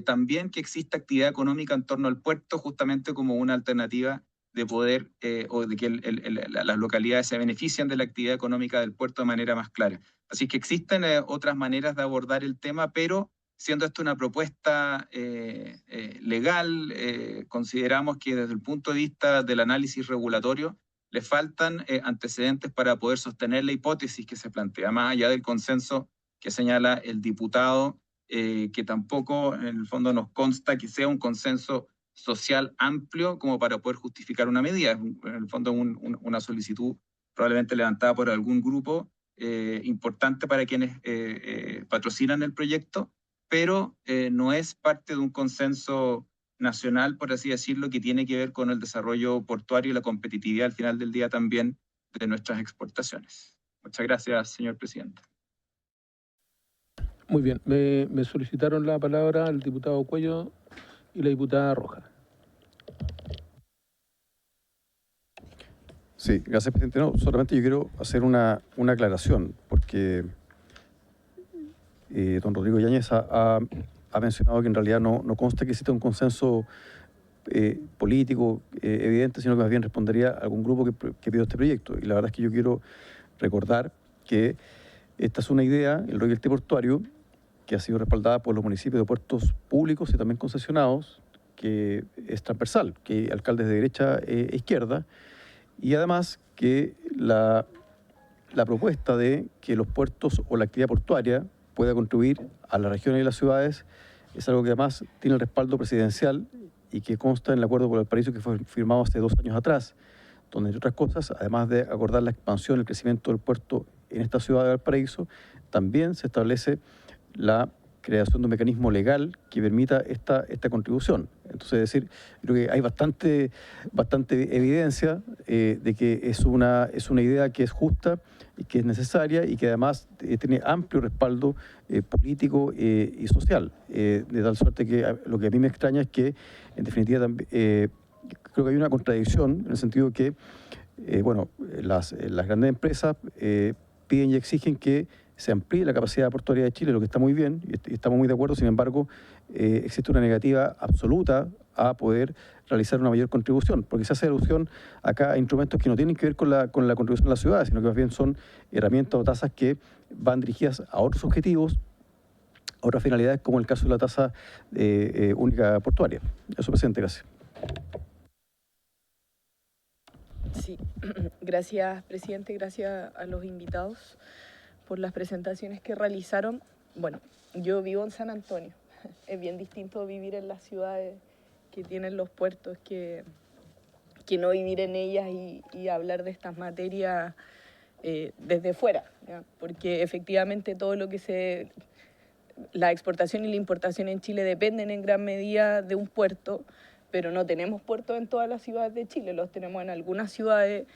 también que exista actividad económica en torno al puerto, justamente como una alternativa de poder o de que las localidades se beneficien de la actividad económica del puerto de manera más clara. Así que existen otras maneras de abordar el tema, pero siendo esto una propuesta legal, consideramos que desde el punto de vista del análisis regulatorio le faltan antecedentes para poder sostener la hipótesis que se plantea, más allá del consenso que señala el diputado, que tampoco en el fondo nos consta que sea un consenso social amplio como para poder justificar una medida. En el fondo una solicitud probablemente levantada por algún grupo importante para quienes patrocinan el proyecto, pero no es parte de un consenso nacional, por así decirlo, que tiene que ver con el desarrollo portuario y la competitividad al final del día también de nuestras exportaciones. Muchas gracias, señor presidente. Muy bien, me solicitaron la palabra el diputado Cuello y la diputada Roja. Sí, gracias, presidente. No, solamente yo quiero hacer una aclaración, porque don Rodrigo Yáñez ha mencionado que en realidad no consta que exista un consenso político evidente, sino que más bien respondería a algún grupo que pidió este proyecto. Y la verdad es que yo quiero recordar que esta es una idea, el royalty portuario, que ha sido respaldada por los municipios de puertos públicos y también concesionados, que es transversal, que hay alcaldes de derecha e izquierda, y además que la propuesta de que los puertos o la actividad portuaria pueda contribuir a las regiones y las ciudades es algo que además tiene el respaldo presidencial y que consta en el acuerdo por Valparaíso que fue firmado hace 2 años atrás, donde, entre otras cosas, además de acordar la expansión y el crecimiento del puerto en esta ciudad de Valparaíso, también se establece la creación de un mecanismo legal que permita esta contribución. Entonces, es decir, creo que hay bastante evidencia de que es una idea que es justa y que es necesaria y que además tiene amplio respaldo político y social. De tal suerte que lo que a mí me extraña es que, en definitiva, creo que hay una contradicción en el sentido que, las grandes empresas piden y exigen que se amplíe la capacidad portuaria de Chile, lo que está muy bien, y estamos muy de acuerdo. Sin embargo, existe una negativa absoluta a poder realizar una mayor contribución, porque se hace alusión acá a instrumentos que no tienen que ver con la contribución de las ciudades, sino que más bien son herramientas o tasas que van dirigidas a otros objetivos, a otras finalidades, como el caso de la tasa única portuaria. Eso, presidente, gracias. Sí, gracias, presidente, gracias a los invitados por las presentaciones que realizaron. Bueno, yo vivo en San Antonio. Es bien distinto vivir en las ciudades que tienen los puertos que no vivir en ellas y hablar de estas materias desde fuera, ¿ya? Porque efectivamente todo lo que la exportación y la importación en Chile dependen en gran medida de un puerto, pero no tenemos puertos en todas las ciudades de Chile, los tenemos en algunas ciudades.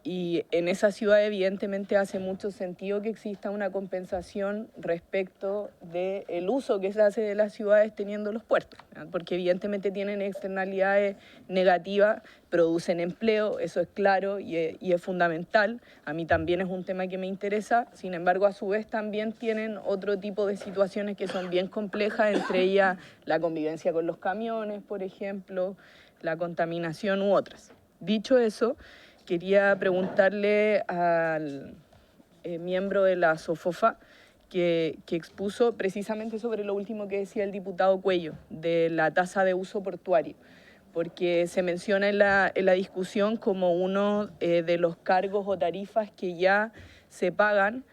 Y en esa ciudad evidentemente hace mucho sentido que exista una compensación respecto del uso que se hace de las ciudades teniendo los puertos, ¿ya? Porque evidentemente tienen externalidades negativas, producen empleo, eso es claro y es fundamental. A mí también es un tema que me interesa, sin embargo a su vez también tienen otro tipo de situaciones que son bien complejas, entre ellas la convivencia con los camiones, por ejemplo, la contaminación u otras. Dicho eso, quería preguntarle al miembro de la SOFOFA que expuso precisamente sobre lo último que decía el diputado Cuello, de la tasa de uso portuario, porque se menciona en la discusión como uno de los cargos o tarifas que ya se pagan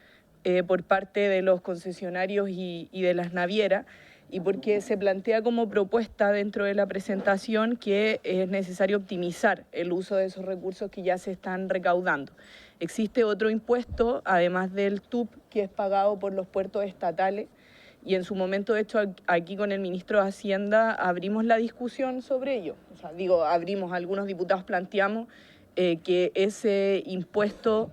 por parte de los concesionarios y de las navieras, y porque se plantea como propuesta dentro de la presentación que es necesario optimizar el uso de esos recursos que ya se están recaudando. Existe otro impuesto, además del TUP, que es pagado por los puertos estatales, y en su momento, de hecho, aquí con el ministro de Hacienda abrimos la discusión sobre ello. O sea, algunos diputados planteamos que ese impuesto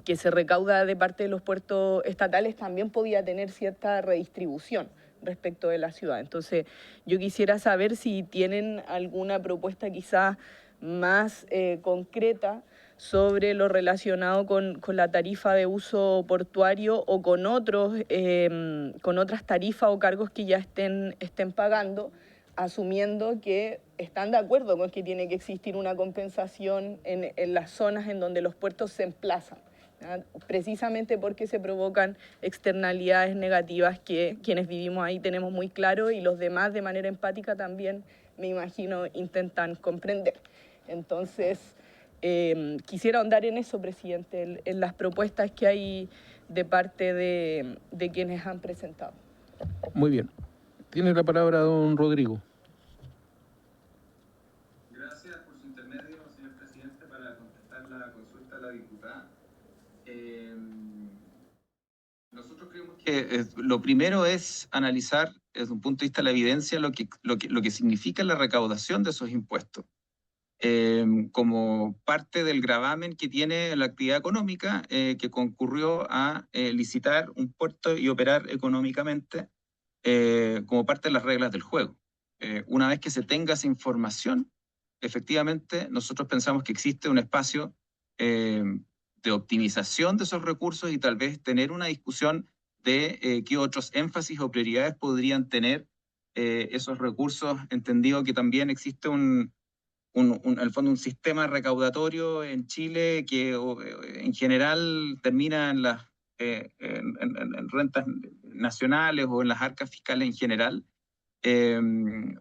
que se recauda de parte de los puertos estatales también podía tener cierta redistribución respecto de la ciudad. Entonces, yo quisiera saber si tienen alguna propuesta quizás más concreta sobre lo relacionado con la tarifa de uso portuario o con otras tarifas o cargos que ya estén pagando, asumiendo que están de acuerdo con que tiene que existir una compensación en las zonas en donde los puertos se emplazan, ¿ya? Precisamente porque se provocan externalidades negativas que quienes vivimos ahí tenemos muy claro y los demás de manera empática también, me imagino, intentan comprender. Entonces, quisiera ahondar en eso, presidente, en las propuestas que hay de parte de quienes han presentado. Muy bien. Tiene la palabra don Rodrigo. Gracias por su intermedio, señor presidente, para contestar la consulta de la diputada. Nosotros creemos que lo primero es analizar desde un punto de vista de la evidencia lo que significa la recaudación de esos impuestos. Como parte del gravamen que tiene la actividad económica que concurrió a licitar un puerto y operar económicamente como parte de las reglas del juego. Una vez que se tenga esa información, efectivamente nosotros pensamos que existe un espacio de optimización de esos recursos y tal vez tener una discusión de qué otros énfasis o prioridades podrían tener esos recursos, entendido que también existe en el fondo un sistema recaudatorio en Chile que en general termina en rentas nacionales o en las arcas fiscales en general,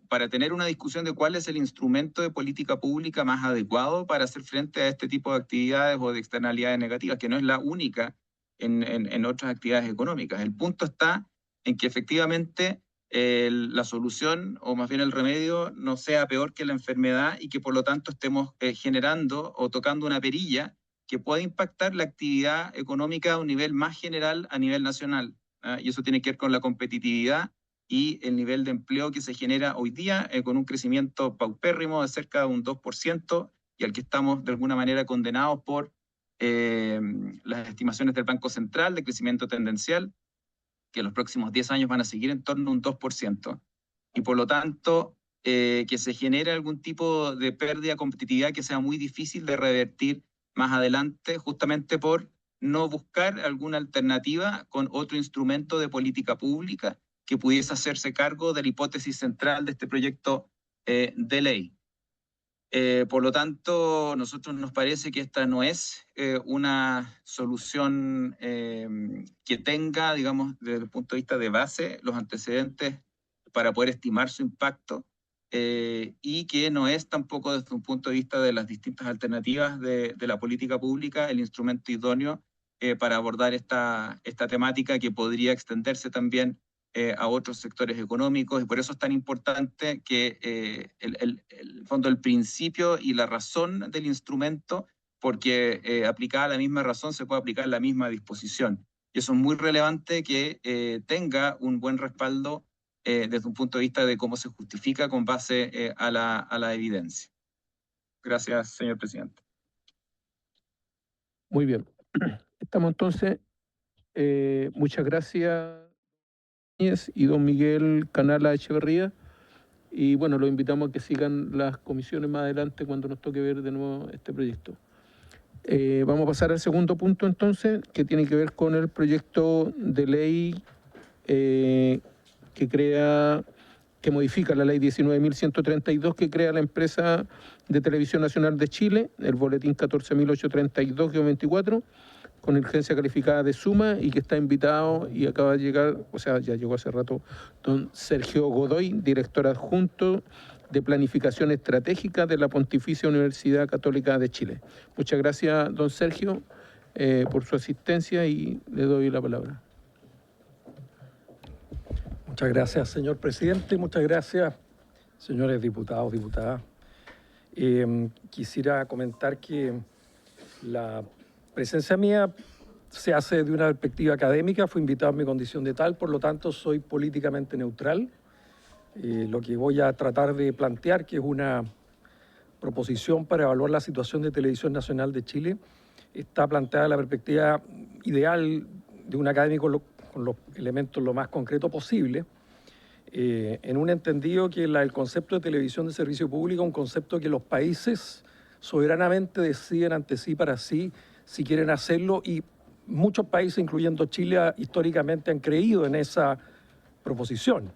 para tener una discusión de cuál es el instrumento de política pública más adecuado para hacer frente a este tipo de actividades o de externalidades negativas, que no es la única en otras actividades económicas. El punto está en que efectivamente la solución, o más bien el remedio, no sea peor que la enfermedad y que por lo tanto estemos generando o tocando una perilla que pueda impactar la actividad económica a un nivel más general a nivel nacional. Y eso tiene que ver con la competitividad y el nivel de empleo que se genera hoy día con un crecimiento paupérrimo de cerca de un 2% y al que estamos de alguna manera condenados por las estimaciones del Banco Central de crecimiento tendencial, que en los próximos 10 años van a seguir en torno a un 2%. Y por lo tanto, que se genere algún tipo de pérdida de competitividad que sea muy difícil de revertir más adelante, justamente por no buscar alguna alternativa con otro instrumento de política pública que pudiese hacerse cargo de la hipótesis central de este proyecto de ley. Por lo tanto, a nosotros nos parece que esta no es una solución que tenga, digamos, desde el punto de vista de base, los antecedentes para poder estimar su impacto y que no es tampoco desde un punto de vista de las distintas alternativas de la política pública el instrumento idóneo para abordar esta temática que podría extenderse también a otros sectores económicos, y por eso es tan importante que el fondo, el principio y la razón del instrumento, porque aplicada la misma razón se puede aplicar la misma disposición. Y eso es muy relevante que tenga un buen respaldo desde un punto de vista de cómo se justifica con base a la evidencia. Gracias, señor presidente. Muy bien. Estamos entonces. Muchas gracias. Y don Miguel Canala Echeverría, y bueno, los invitamos a que sigan las comisiones más adelante cuando nos toque ver de nuevo este proyecto. Vamos a pasar al segundo punto entonces, que tiene que ver con el proyecto de ley que modifica la ley 19.132 que crea la empresa de Televisión Nacional de Chile, el boletín 14.832-24, con urgencia calificada de suma, y que está invitado y acaba de llegar, o sea, ya llegó hace rato, don Sergio Godoy, director adjunto de Planificación Estratégica de la Pontificia Universidad Católica de Chile. Muchas gracias, don Sergio, por su asistencia, y le doy la palabra. Muchas gracias, señor presidente. Muchas gracias, señores diputados, diputadas. Quisiera comentar que la presencia mía se hace de una perspectiva académica. Fui invitado en mi condición de tal, por lo tanto soy políticamente neutral. Lo que voy a tratar de plantear, que es una proposición para evaluar la situación de Televisión Nacional de Chile, está planteada en la perspectiva ideal de un académico con los elementos lo más concreto posible, en un entendido que el concepto de televisión de servicio público es un concepto que los países soberanamente deciden ante sí para sí si quieren hacerlo, y muchos países, incluyendo Chile, históricamente han creído en esa proposición.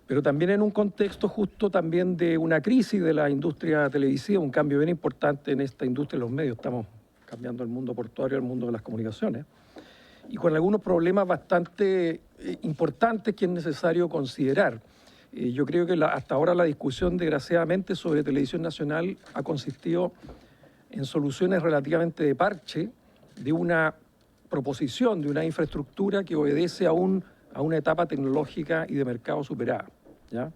Pero también en un contexto justo también de una crisis de la industria televisiva, un cambio bien importante en esta industria de los medios. Estamos cambiando el mundo portuario al mundo de las comunicaciones, y con algunos problemas bastante importantes que es necesario considerar. Yo creo que hasta ahora la discusión, desgraciadamente, sobre Televisión Nacional ha consistido en soluciones relativamente de parche de una proposición, de una infraestructura que obedece a una etapa tecnológica y de mercado superada, ¿ya?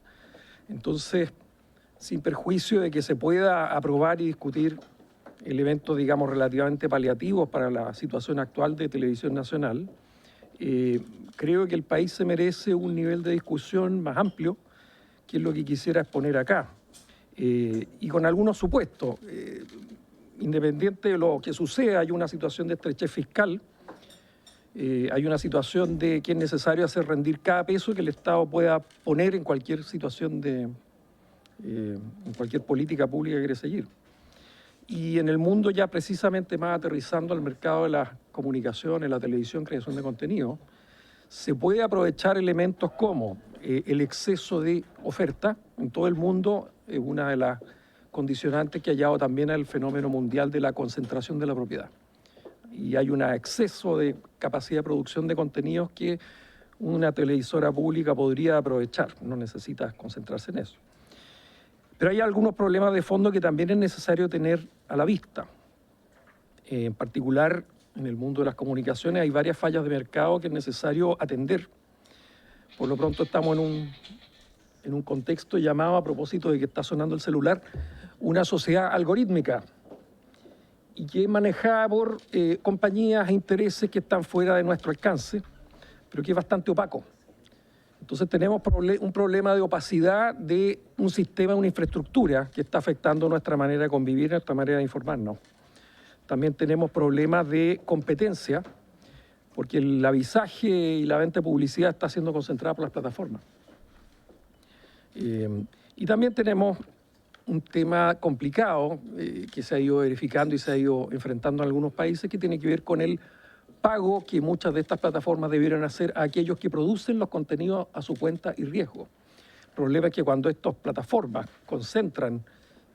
Entonces, sin perjuicio de que se pueda aprobar y discutir elementos, digamos, relativamente paliativos para la situación actual de Televisión Nacional, creo que el país se merece un nivel de discusión más amplio, que es lo que quisiera exponer acá. Y con algunos supuestos. Independiente de lo que suceda, hay una situación de estrechez fiscal, hay una situación de que es necesario hacer rendir cada peso que el Estado pueda poner en cualquier situación en cualquier política pública que quiere seguir. Y en el mundo, ya precisamente más aterrizando al mercado de las comunicaciones, la televisión, creación de contenido, se puede aprovechar elementos como el exceso de oferta en todo el mundo, una de las condicionantes que ha llevado también al fenómeno mundial de la concentración de la propiedad. Y hay un exceso de capacidad de producción de contenidos que una televisora pública podría aprovechar, no necesita concentrarse en eso. Pero hay algunos problemas de fondo que también es necesario tener a la vista. En particular, en el mundo de las comunicaciones hay varias fallas de mercado que es necesario atender. Por lo pronto estamos en un contexto llamado, a propósito de que está sonando el celular, una sociedad algorítmica y que es manejada por compañías e intereses que están fuera de nuestro alcance, pero que es bastante opaco. Entonces tenemos un problema de opacidad de un sistema, una infraestructura que está afectando nuestra manera de convivir, nuestra manera de informarnos. También tenemos problemas de competencia, porque el avisaje y la venta de publicidad está siendo concentrada por las plataformas. Y también tenemos un tema complicado que se ha ido verificando y se ha ido enfrentando en algunos países, que tiene que ver con el pago que muchas de estas plataformas debieran hacer a aquellos que producen los contenidos a su cuenta y riesgo. El problema es que cuando estas plataformas concentran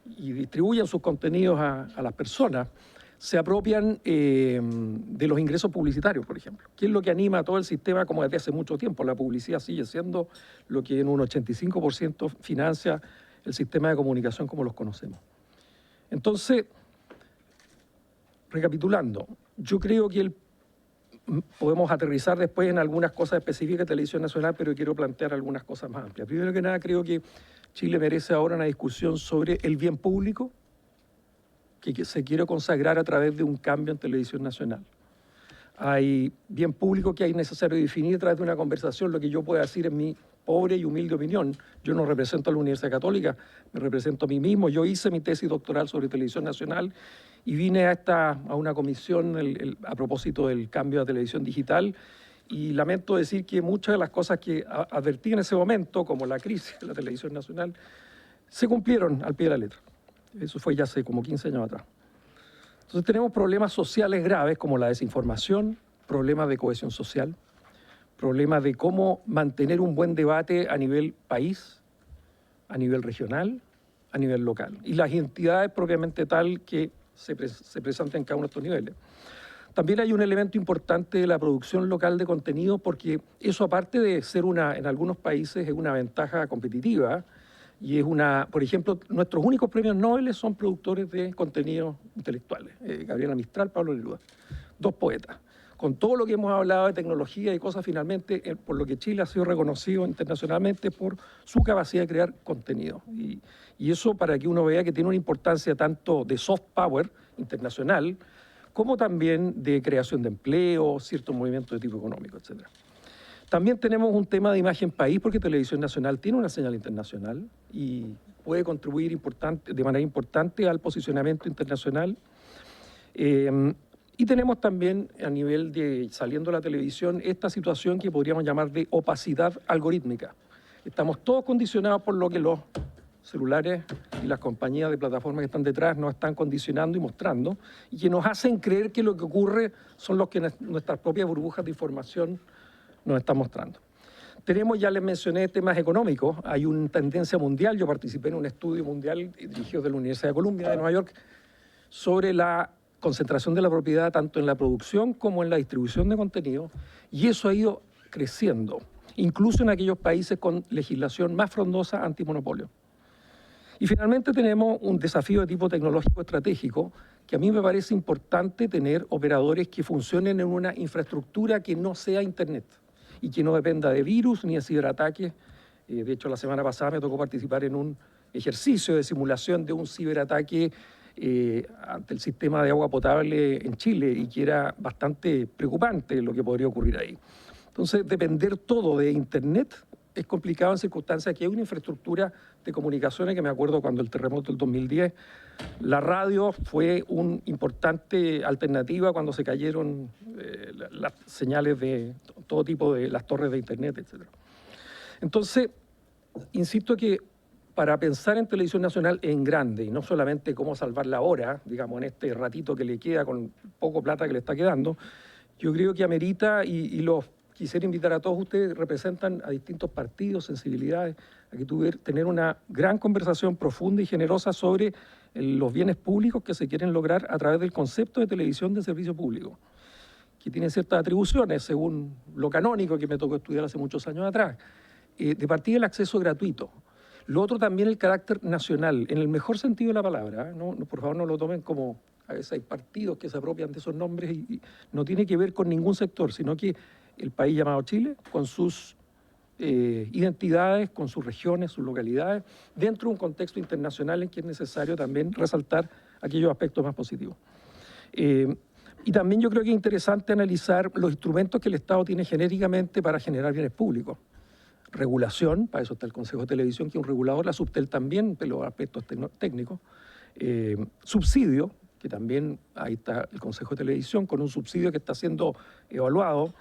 y distribuyen sus contenidos a las personas, se apropian de los ingresos publicitarios, por ejemplo, que es lo que anima a todo el sistema como desde hace mucho tiempo. La publicidad sigue siendo lo que en un 85% financia el sistema de comunicación como los conocemos. Entonces, recapitulando, yo creo que podemos aterrizar después en algunas cosas específicas de Televisión Nacional, pero quiero plantear algunas cosas más amplias. Primero que nada, creo que Chile merece ahora una discusión sobre el bien público que se quiere consagrar a través de un cambio en Televisión Nacional. Hay bien público que es necesario definir a través de una conversación. Lo que yo puedo decir en mi pobre y humilde opinión, yo no represento a la Universidad Católica, me represento a mí mismo. Yo hice mi tesis doctoral sobre Televisión Nacional y vine a una comisión a propósito del cambio a televisión digital, y lamento decir que muchas de las cosas que advertí en ese momento, como la crisis de la Televisión Nacional, se cumplieron al pie de la letra. Eso fue ya hace como 15 años atrás. Entonces tenemos problemas sociales graves como la desinformación, problemas de cohesión social, problemas de cómo mantener un buen debate a nivel país, a nivel regional, a nivel local, y las entidades propiamente tal que se presentan en cada uno de estos niveles. También hay un elemento importante de la producción local de contenido, porque eso, aparte de ser en algunos países es una ventaja competitiva, y es por ejemplo, nuestros únicos premios Nobel son productores de contenidos intelectuales, Gabriela Mistral, Pablo Neruda, dos poetas. Con todo lo que hemos hablado de tecnología y cosas, finalmente, por lo que Chile ha sido reconocido internacionalmente por su capacidad de crear contenido. Y eso, para que uno vea que tiene una importancia tanto de soft power internacional, como también de creación de empleo, ciertos movimientos de tipo económico, etc. También tenemos un tema de imagen país, porque Televisión Nacional tiene una señal internacional y puede contribuir de manera importante al posicionamiento internacional. Y tenemos también, a nivel de saliendo a la televisión, esta situación que podríamos llamar de opacidad algorítmica. Estamos todos condicionados por lo que los celulares y las compañías de plataformas que están detrás nos están condicionando y mostrando, y que nos hacen creer que lo que ocurre son los que nuestras propias burbujas de información nos están mostrando. Tenemos, ya les mencioné, temas económicos. Hay una tendencia mundial. Yo participé en un estudio mundial dirigido de la Universidad de Columbia de Nueva York sobre la concentración de la propiedad tanto en la producción como en la distribución de contenido, y eso ha ido creciendo, incluso en aquellos países con legislación más frondosa antimonopolio. Y finalmente tenemos un desafío de tipo tecnológico estratégico, que a mí me parece importante tener operadores que funcionen en una infraestructura que no sea Internet y que no dependa de virus ni de ciberataques. De hecho, la semana pasada me tocó participar en un ejercicio de simulación de un ciberataque ante el sistema de agua potable en Chile, y que era bastante preocupante lo que podría ocurrir ahí. Entonces, depender todo de Internet es complicado en circunstancias que hay una infraestructura de comunicaciones, que me acuerdo cuando el terremoto del 2010, la radio fue una importante alternativa cuando se cayeron las señales de todo tipo de las torres de Internet, etc. Entonces, insisto que para pensar en Televisión Nacional en grande, y no solamente cómo salvarla ahora, digamos, en este ratito que le queda con poco plata que le está quedando, yo creo que amerita, y quisiera invitar a todos ustedes, representan a distintos partidos, sensibilidades, a que tener una gran conversación profunda y generosa sobre los bienes públicos que se quieren lograr a través del concepto de televisión de servicio público, que tiene ciertas atribuciones, según lo canónico que me tocó estudiar hace muchos años atrás. De partida el acceso gratuito. Lo otro también el carácter nacional, en el mejor sentido de la palabra. No, por favor no lo tomen como, a veces hay partidos que se apropian de esos nombres y no tiene que ver con ningún sector, sino que el país llamado Chile, con sus identidades, con sus regiones, sus localidades, dentro de un contexto internacional en que es necesario también resaltar aquellos aspectos más positivos. Y también yo creo que es interesante analizar los instrumentos que el Estado tiene genéricamente para generar bienes públicos. Regulación, para eso está el Consejo de Televisión, que es un regulador, la Subtel también, pero los aspectos técnicos. Subsidio, que también ahí está el Consejo de Televisión, con un subsidio que está siendo evaluado,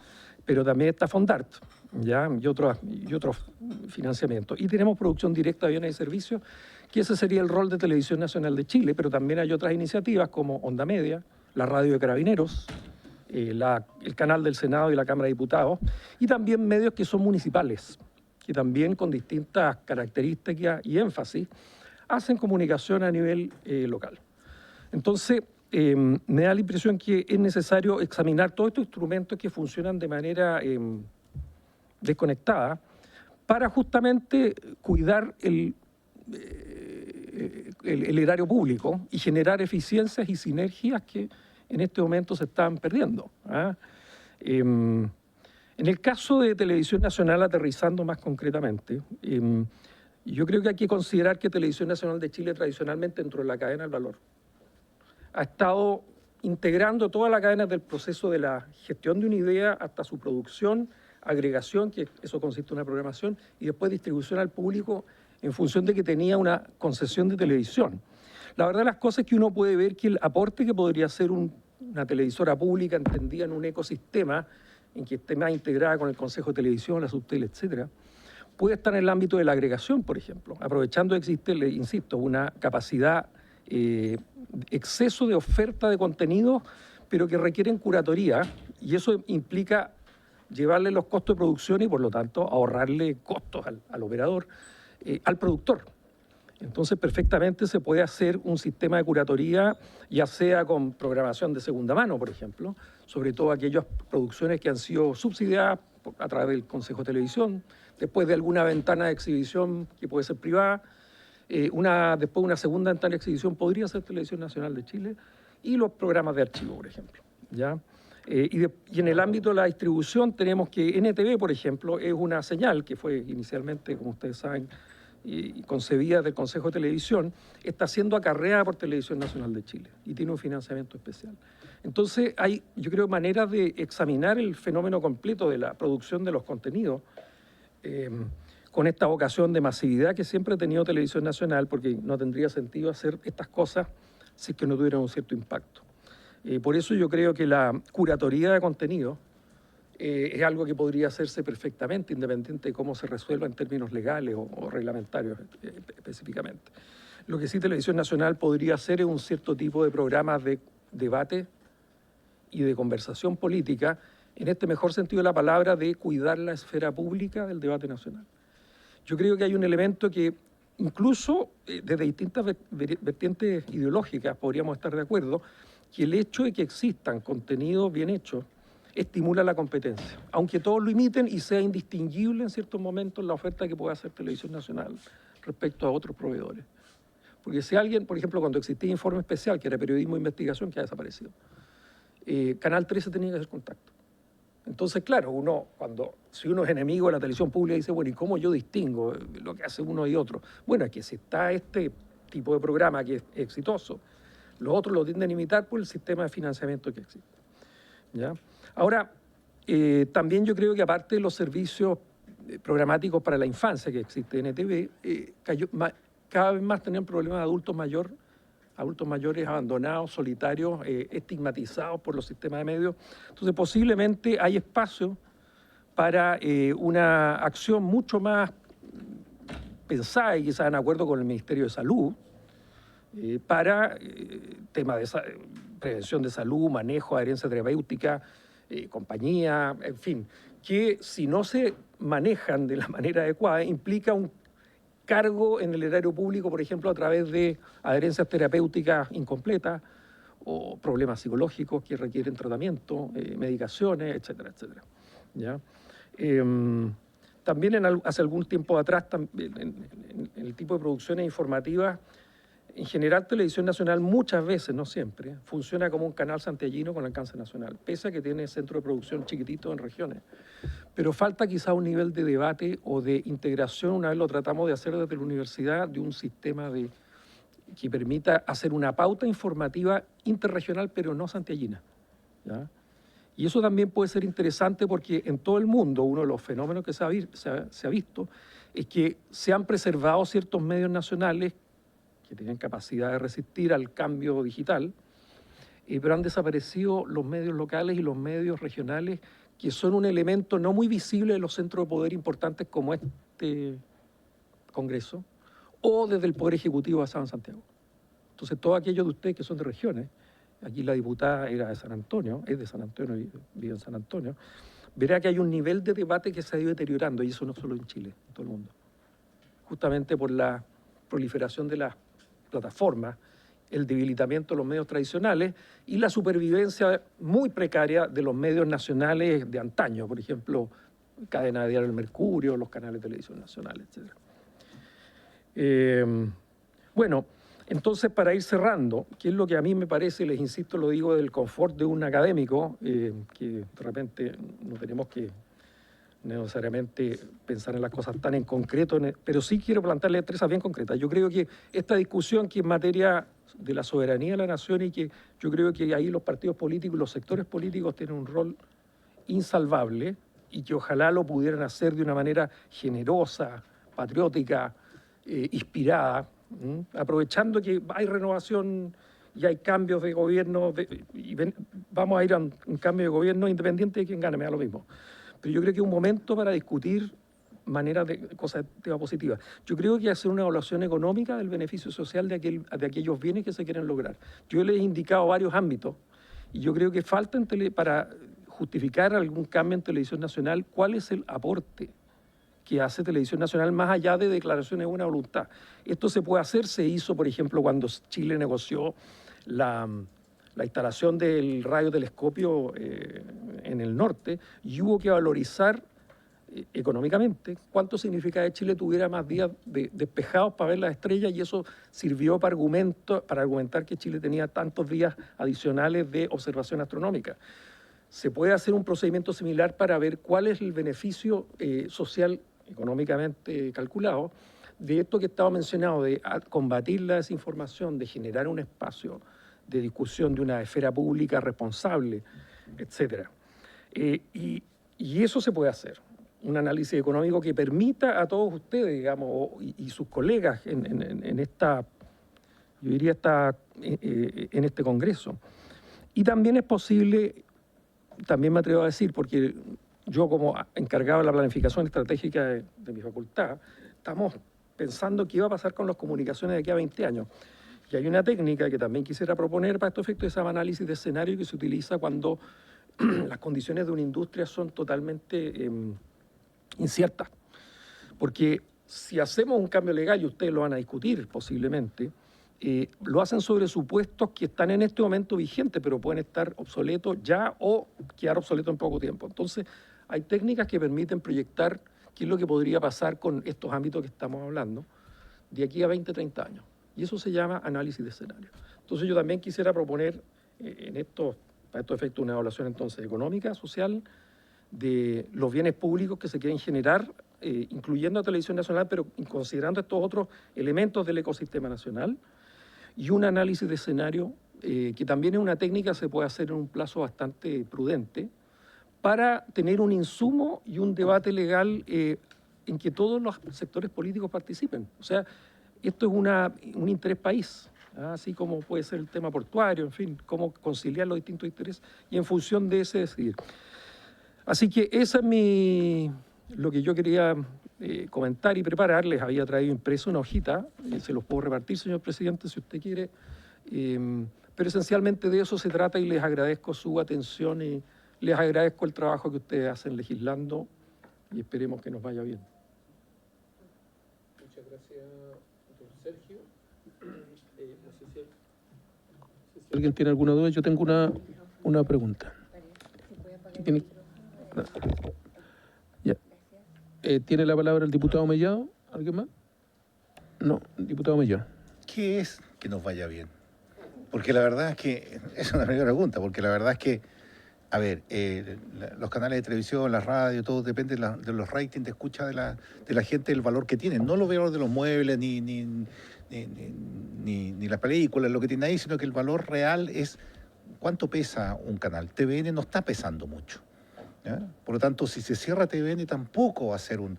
pero también está Fondart, ¿ya? Y otros financiamientos. Y tenemos producción directa de bienes y servicios, que ese sería el rol de Televisión Nacional de Chile, pero también hay otras iniciativas como Onda Media, la Radio de Carabineros, el canal del Senado y la Cámara de Diputados, y también medios que son municipales, que también con distintas características y énfasis hacen comunicación a nivel local. Entonces, me da la impresión que es necesario examinar todos estos instrumentos que funcionan de manera desconectada para justamente cuidar el erario público y generar eficiencias y sinergias que en este momento se están perdiendo. En el caso de Televisión Nacional, aterrizando más concretamente, yo creo que hay que considerar que Televisión Nacional de Chile tradicionalmente dentro de la cadena del valor ha estado integrando toda la cadena del proceso de la gestión de una idea hasta su producción, agregación, que eso consiste en una programación, y después distribución al público en función de que tenía una concesión de televisión. La verdad de las cosas es que uno puede ver que el aporte que podría hacer una televisora pública entendida en un ecosistema en que esté más integrada con el Consejo de Televisión, la Subtel, etcétera, puede estar en el ámbito de la agregación, por ejemplo, aprovechando que existe, le insisto, una capacidad, exceso de oferta de contenidos, pero que requieren curatoría, y eso implica llevarle los costos de producción y, por lo tanto, ahorrarle costos al operador, al productor. Entonces, perfectamente se puede hacer un sistema de curatoría, ya sea con programación de segunda mano, por ejemplo, sobre todo aquellas producciones que han sido subsidiadas a través del Consejo de Televisión, después de alguna ventana de exhibición que puede ser privada, después una segunda ventana de exhibición podría ser Televisión Nacional de Chile, y los programas de archivo, por ejemplo, ¿ya? Y en el ámbito de la distribución tenemos que NTV, por ejemplo, es una señal que fue inicialmente, como ustedes saben, concebida del Consejo de Televisión, está siendo acarreada por Televisión Nacional de Chile y tiene un financiamiento especial. Entonces hay, yo creo, maneras de examinar el fenómeno completo de la producción de los contenidos con esta vocación de masividad que siempre ha tenido Televisión Nacional, porque no tendría sentido hacer estas cosas si es que no tuvieran un cierto impacto. Por eso yo creo que la curatoría de contenido es algo que podría hacerse perfectamente, independiente de cómo se resuelva en términos legales o reglamentarios específicamente. Lo que sí Televisión Nacional podría hacer es un cierto tipo de programas de debate y de conversación política, en este mejor sentido de la palabra, de cuidar la esfera pública del debate nacional. Yo creo que hay un elemento que incluso desde distintas vertientes ideológicas podríamos estar de acuerdo, que el hecho de que existan contenidos bien hechos estimula la competencia, aunque todos lo imiten y sea indistinguible en ciertos momentos la oferta que pueda hacer Televisión Nacional respecto a otros proveedores. Porque si alguien, por ejemplo, cuando existía Informe Especial, que era periodismo de investigación, que ha desaparecido, Canal 13 tenía que hacer contacto. Entonces, claro, si uno es enemigo de la televisión pública, dice, bueno, ¿y cómo yo distingo lo que hace uno y otro? Bueno, es que si está este tipo de programa que es exitoso, los otros lo tienden a imitar por el sistema de financiamiento que existe, ¿ya? Ahora, también yo creo que aparte de los servicios programáticos para la infancia que existe en NTV, cada vez más tenían problemas de adultos mayores abandonados, solitarios, estigmatizados por los sistemas de medios. Entonces, posiblemente hay espacio para una acción mucho más pensada y quizás en acuerdo con el Ministerio de Salud, para temas de prevención de salud, manejo, adherencia terapéutica, compañía, en fin, que si no se manejan de la manera adecuada implica un cargo en el erario público, por ejemplo, a través de adherencias terapéuticas incompletas o problemas psicológicos que requieren tratamiento, medicaciones, etcétera, etcétera. ¿Ya? También hace algún tiempo atrás, en el tipo de producciones informativas, en general Televisión Nacional muchas veces, no siempre, funciona como un canal santiaguino con alcance nacional, pese a que tiene centro de producción chiquitito en regiones. Pero falta quizá un nivel de debate o de integración, una vez lo tratamos de hacer desde la universidad, de un sistema que permita hacer una pauta informativa interregional, pero no santiaguina, ¿ya? Y eso también puede ser interesante porque en todo el mundo uno de los fenómenos que se ha visto es que se han preservado ciertos medios nacionales que tienen capacidad de resistir al cambio digital, pero han desaparecido los medios locales y los medios regionales, que son un elemento no muy visible de los centros de poder importantes como este Congreso, o desde el Poder Ejecutivo basado en Santiago. Entonces, todos aquellos de ustedes que son de regiones, aquí la diputada era de San Antonio, es de San Antonio, vive en San Antonio, verá que hay un nivel de debate que se ha ido deteriorando, y eso no solo en Chile, en todo el mundo. Justamente por la proliferación de las plataformas, el debilitamiento de los medios tradicionales y la supervivencia muy precaria de los medios nacionales de antaño, por ejemplo, cadena de diario El Mercurio, los canales de televisión nacionales, etc. Bueno, entonces para ir cerrando, ¿qué es lo que a mí me parece? Les insisto, lo digo del confort de un académico, que de repente no tenemos que necesariamente pensar en las cosas tan en concreto, pero sí quiero plantearle tres bien concretas. Yo creo que esta discusión que es materia de la soberanía de la nación y que yo creo que ahí los partidos políticos y los sectores políticos tienen un rol insalvable y que ojalá lo pudieran hacer de una manera generosa, patriótica, inspirada, aprovechando que hay renovación y hay cambios de gobierno, vamos a ir a un cambio de gobierno independiente de quién gane, me da lo mismo. Pero yo creo que es un momento para discutir maneras de cosas de tema positiva. Yo creo que hacer una evaluación económica del beneficio social de aquellos bienes que se quieren lograr. Yo les he indicado varios ámbitos y yo creo que falta para justificar algún cambio en Televisión Nacional, cuál es el aporte que hace Televisión Nacional más allá de declaraciones de buena voluntad. Esto se puede hacer, se hizo, por ejemplo, cuando Chile negoció la instalación del radiotelescopio en el norte, y hubo que valorizar económicamente cuánto significa que Chile tuviera más días despejados para ver las estrellas, y eso sirvió para argumentar que Chile tenía tantos días adicionales de observación astronómica. Se puede hacer un procedimiento similar para ver cuál es el beneficio social económicamente calculado de esto que estaba mencionado, de combatir la desinformación, de generar un espacio de discusión de una esfera pública responsable, etc. Y eso se puede hacer, un análisis económico que permita a todos ustedes, digamos, y sus colegas en esta, yo diría, en este Congreso. Y también es posible, también me atrevo a decir, porque yo como encargado de la planificación estratégica de mi facultad, estamos pensando qué iba a pasar con las comunicaciones de aquí a 20 años. Y hay una técnica que también quisiera proponer para estos efectos, ese análisis de escenario que se utiliza cuando las condiciones de una industria son totalmente inciertas. Porque si hacemos un cambio legal, y ustedes lo van a discutir posiblemente, lo hacen sobre supuestos que están en este momento vigentes, pero pueden estar obsoletos ya o quedar obsoletos en poco tiempo. Entonces, hay técnicas que permiten proyectar qué es lo que podría pasar con estos ámbitos que estamos hablando de aquí a 20, 30 años. Y eso se llama análisis de escenario. Entonces yo también quisiera proponer para estos efectos una evaluación entonces económica, social, de los bienes públicos que se quieren generar, incluyendo a Televisión Nacional, pero considerando estos otros elementos del ecosistema nacional, y un análisis de escenario, que también es una técnica que se puede hacer en un plazo bastante prudente, para tener un insumo y un debate legal en que todos los sectores políticos participen. O sea, esto es un interés país, así como puede ser el tema portuario, en fin, cómo conciliar los distintos intereses y en función de ese decidir. Así que esa es lo que yo quería comentar y preparar. Les había traído impreso una hojita, se los puedo repartir, señor presidente, si usted quiere, pero esencialmente de eso se trata y les agradezco su atención y les agradezco el trabajo que ustedes hacen legislando y esperemos que nos vaya bien. Muchas gracias, don Sergio. No sé si Si alguien tiene alguna duda, yo tengo una pregunta. ¿Tiene? No. Ya. ¿Tiene la palabra el diputado Mellado? ¿Alguien más? No, el diputado Mellado. ¿Qué es que nos vaya bien? Porque la verdad es que, es una primera pregunta, porque la verdad es que, a ver, los canales de televisión, la radio, todo depende de los ratings de escucha de la gente, el valor que tienen. No lo valor de los muebles, ni las películas, lo que tiene ahí, sino que el valor real es cuánto pesa un canal. TVN no está pesando mucho, ¿ya? Por lo tanto, si se cierra TVN tampoco va a ser un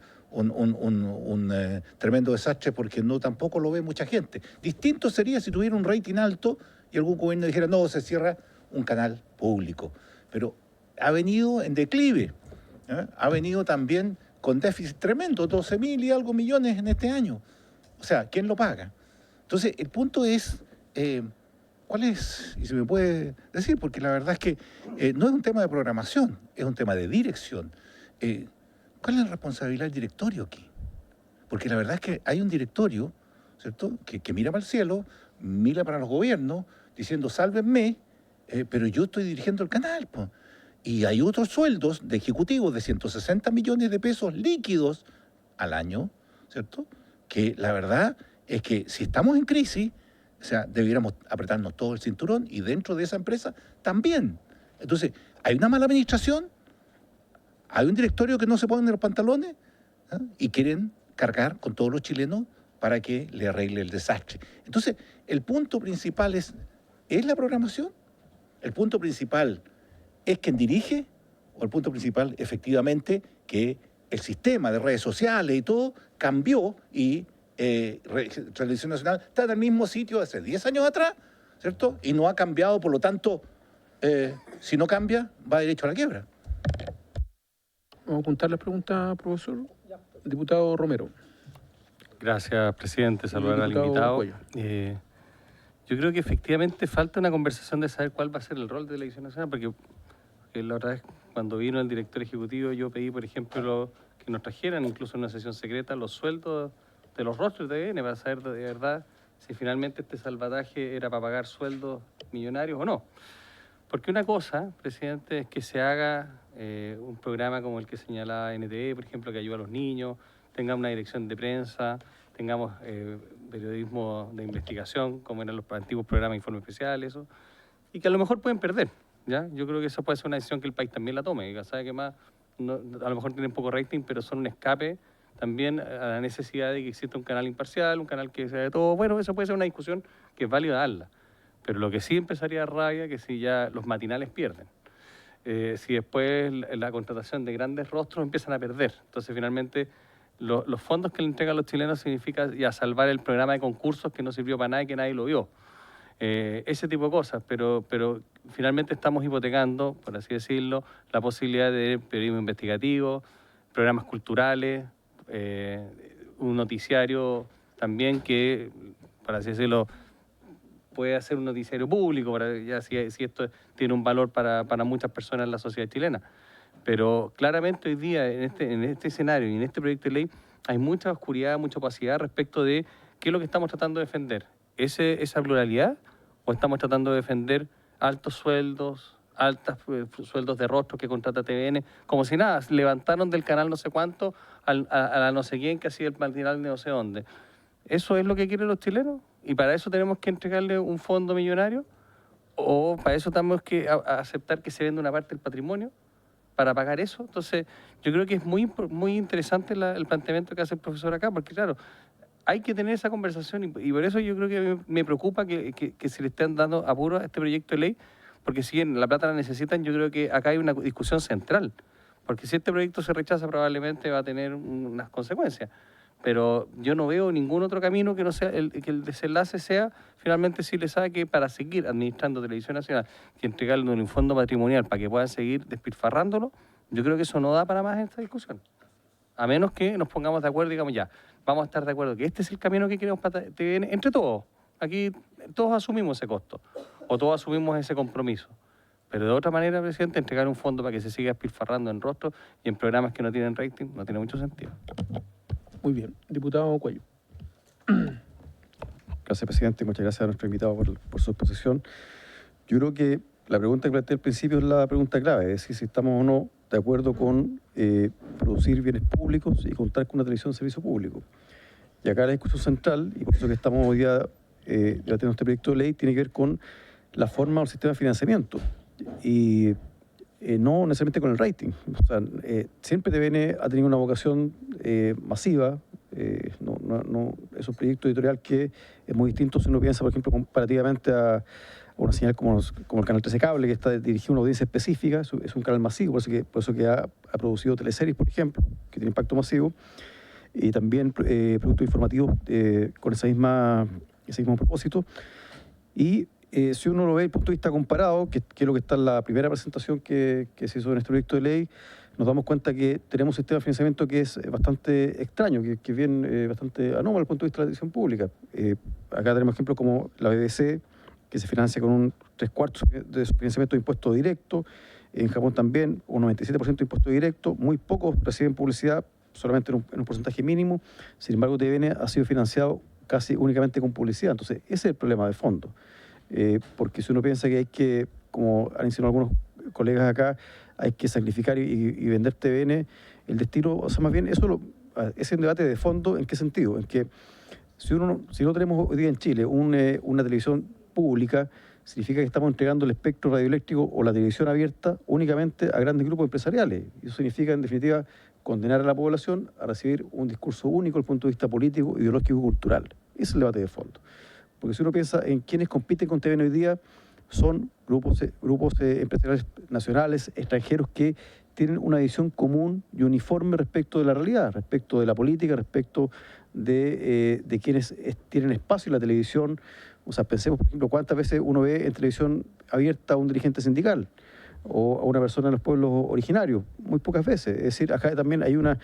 tremendo desastre, porque tampoco lo ve mucha gente. Distinto sería si tuviera un rating alto y algún gobierno dijera, no, se cierra un canal público. Pero ha venido en declive, ¿ya? Ha venido también con déficit tremendo, 12.000 y algo millones en este año. O sea, ¿quién lo paga? Entonces, el punto es, ¿cuál es? Y se me puede decir, porque la verdad es que no es un tema de programación, es un tema de dirección. ¿Cuál es la responsabilidad del directorio aquí? Porque la verdad es que hay un directorio, ¿cierto?, que mira para el cielo, mira para los gobiernos, diciendo, sálvenme, pero yo estoy dirigiendo el canal, pues. Y hay otros sueldos de ejecutivos de 160 millones de pesos líquidos al año, ¿cierto?, que la verdad es que si estamos en crisis, o sea, debiéramos apretarnos todo el cinturón, y dentro de esa empresa también. Entonces, hay una mala administración, hay un directorio que no se pone en los pantalones, ¿eh? Y quieren cargar con todos los chilenos para que le arregle el desastre. Entonces, el punto principal es la programación, el punto principal es quien dirige, o el punto principal, efectivamente, que el sistema de redes sociales y todo cambió y Televisión Nacional está en el mismo sitio de hace 10 años atrás, ¿cierto? Y no ha cambiado, por lo tanto, si no cambia, va derecho a la quiebra. Vamos a apuntar las preguntas, profesor. Diputado Romero. Gracias, presidente. Saludar al invitado. Yo creo que efectivamente falta una conversación de saber cuál va a ser el rol de Televisión Nacional, porque la otra vez cuando vino el director ejecutivo yo pedí, por ejemplo, que nos trajeran incluso en una sesión secreta los sueldos de los rostros de TVN para saber de verdad si finalmente este salvataje era para pagar sueldos millonarios o no. Porque una cosa, presidente, es que se haga un programa como el que señalaba NTV, por ejemplo, que ayuda a los niños, tengamos una dirección de prensa, tengamos periodismo de investigación, como eran los antiguos programas de informe especial, eso, y que a lo mejor pueden perder, ¿ya? Yo creo que eso puede ser una decisión que el país también la tome, y sabe que más, no, a lo mejor tienen poco rating, pero son un escape también a la necesidad de que exista un canal imparcial, un canal que sea de todo. Bueno, eso puede ser una discusión que es válida darla, pero lo que sí empezaría a dar rabia que si ya los matinales pierden. Si después la contratación de grandes rostros empiezan a perder. Entonces, finalmente, los fondos que le entregan a los chilenos significa ya salvar el programa de concursos que no sirvió para nada y que nadie lo vio. Ese tipo de cosas, pero finalmente estamos hipotecando, por así decirlo, la posibilidad de periodismo investigativo, programas culturales, un noticiario también que, por así decirlo, puede hacer un noticiario público, ya si esto tiene un valor para muchas personas en la sociedad chilena. Pero claramente hoy día, en este escenario y en este proyecto de ley, hay mucha oscuridad, mucha opacidad respecto de qué es lo que estamos tratando de defender. ¿Esa pluralidad? ¿O estamos tratando de defender altos sueldos, sueldos de rostro que contrata TVN? Como si nada, levantaron del canal no sé cuánto a la no sé quién que hacía el matinal de no sé dónde. ¿Eso es lo que quieren los chilenos? ¿Y para eso tenemos que entregarle un fondo millonario? ¿O para eso tenemos que aceptar que se venda una parte del patrimonio para pagar eso? Entonces, yo creo que es muy interesante el planteamiento que hace el profesor acá, porque claro, hay que tener esa conversación y por eso yo creo que me preocupa que se le estén dando apuro a este proyecto de ley, porque si bien la plata la necesitan, yo creo que acá hay una discusión central, porque si este proyecto se rechaza probablemente va a tener unas consecuencias. Pero yo no veo ningún otro camino que no sea que el desenlace sea finalmente si le sabe que para seguir administrando Televisión Nacional y entregarle un fondo patrimonial para que puedan seguir despilfarrándolo, yo creo que eso no da para más en esta discusión. A menos que nos pongamos de acuerdo y digamos ya, vamos a estar de acuerdo que este es el camino que queremos para TVN, entre todos. Aquí todos asumimos ese costo o todos asumimos ese compromiso. Pero de otra manera, presidente, entregar un fondo para que se siga despilfarrando en rostros y en programas que no tienen rating no tiene mucho sentido. Muy bien. Diputado Cuello. Gracias, presidente. Muchas gracias a nuestro invitado por su exposición. Yo creo que la pregunta que planteé al principio es la pregunta clave, es decir, si estamos o no de acuerdo con producir bienes públicos y contar con una televisión de servicio público. Y acá la discusión central, y por eso que estamos hoy día debatiendo este proyecto de ley, tiene que ver con la forma o el sistema de financiamiento. Y no necesariamente con el rating. O sea, siempre TVN ha tenido una vocación masiva. Es un proyecto editorial que es muy distinto si uno piensa, por ejemplo, comparativamente a una señal como el Canal 13 Cable, que está dirigido a una audiencia específica. Es un canal masivo, por eso que ha producido teleseries, por ejemplo, que tiene impacto masivo, y también productos informativos con ese mismo propósito. Y si uno lo ve desde el punto de vista comparado, que es lo que está en la primera presentación que se hizo en este proyecto de ley, nos damos cuenta que tenemos un sistema de financiamiento que es bastante extraño, que es bien bastante anómalo desde el punto de vista de la televisión pública. Acá tenemos ejemplos como la BBC, que se financia con un 3/4 de su financiamiento de impuesto directo. En Japón también, un 97% de impuesto directo. Muy pocos reciben publicidad, solamente en un porcentaje mínimo. Sin embargo, TVN ha sido financiado casi únicamente con publicidad. Entonces, ese es el problema de fondo. Porque si uno piensa que hay que, como han insinuado algunos colegas acá, hay que sacrificar y vender TVN, el destino, o sea, más bien, ese es un debate de fondo. ¿En qué sentido? En que si no tenemos hoy día en Chile una televisión pública, significa que estamos entregando el espectro radioeléctrico o la televisión abierta únicamente a grandes grupos empresariales. Y eso significa, en definitiva, condenar a la población a recibir un discurso único desde el punto de vista político, ideológico y cultural. Ese es el debate de fondo. Porque si uno piensa en quienes compiten con TVN hoy día, son grupos empresariales nacionales, extranjeros, que tienen una visión común y uniforme respecto de la realidad, respecto de la política, respecto de quienes tienen espacio en la televisión. O sea, pensemos, por ejemplo, cuántas veces uno ve en televisión abierta a un dirigente sindical o a una persona de los pueblos originarios. Muy pocas veces. Es decir, acá también hay una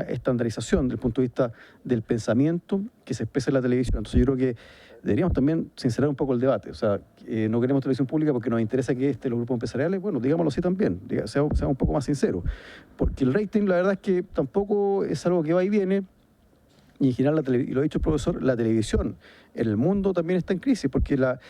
estandarización desde el punto de vista del pensamiento que se expresa en la televisión. Entonces yo creo que deberíamos también sincerar un poco el debate. O sea, no queremos televisión pública porque nos interesa que los grupos empresariales, bueno, digámoslo así también, seamos un poco más sinceros. Porque el rating, la verdad es que tampoco es algo que va y viene. Y en general, y lo ha dicho el profesor, la televisión en el mundo también está en crisis, porque la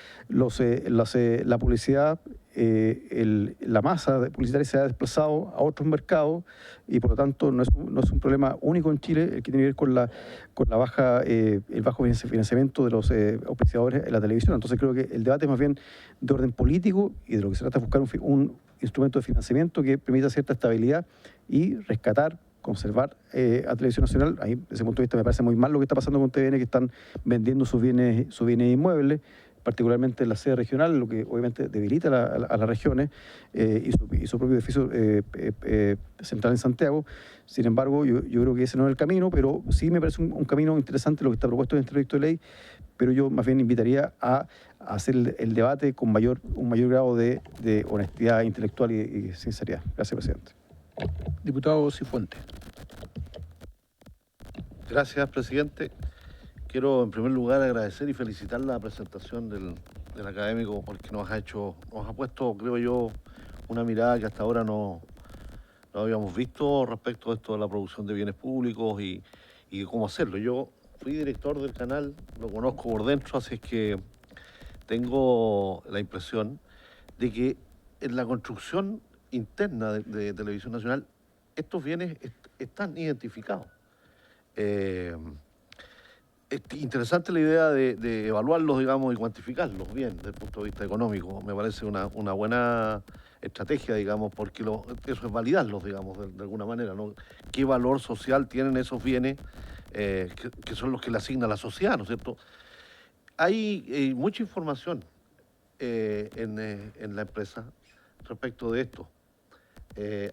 publicidad, la masa publicitaria se ha desplazado a otros mercados, y por lo tanto no es un problema único en Chile el que tiene que ver con el bajo financiamiento de los auspiciadores en la televisión. Entonces creo que el debate es más bien de orden político, y de lo que se trata es buscar un instrumento de financiamiento que permita cierta estabilidad y rescatar, conservar a Televisión Nacional. Ahí, desde ese punto de vista, me parece muy mal lo que está pasando con TVN, que están vendiendo sus bienes inmuebles, particularmente en la sede regional, lo que obviamente debilita a las regiones, y su propio edificio central en Santiago. Sin embargo, yo creo que ese no es el camino, pero sí me parece un camino interesante lo que está propuesto en este proyecto de ley, pero yo más bien invitaría a hacer el debate con un mayor grado de honestidad intelectual y sinceridad. Gracias, presidente. Diputado Cifuentes. Gracias, presidente. Quiero en primer lugar agradecer y felicitar la presentación del académico, porque nos ha puesto, creo yo, una mirada que hasta ahora no habíamos visto respecto a esto de la producción de bienes públicos y cómo hacerlo. Yo fui director del canal, lo conozco por dentro, así es que tengo la impresión de que en la construcción interna de Televisión Nacional estos bienes están identificados. Es interesante la idea de evaluarlos, digamos, y cuantificarlos bien desde el punto de vista económico. Me parece una buena estrategia, digamos, porque eso es validarlos, digamos, de alguna manera, ¿no? ¿Qué valor social tienen esos bienes que son los que le asigna la sociedad, ¿no es cierto? Hay mucha información en la empresa respecto de esto.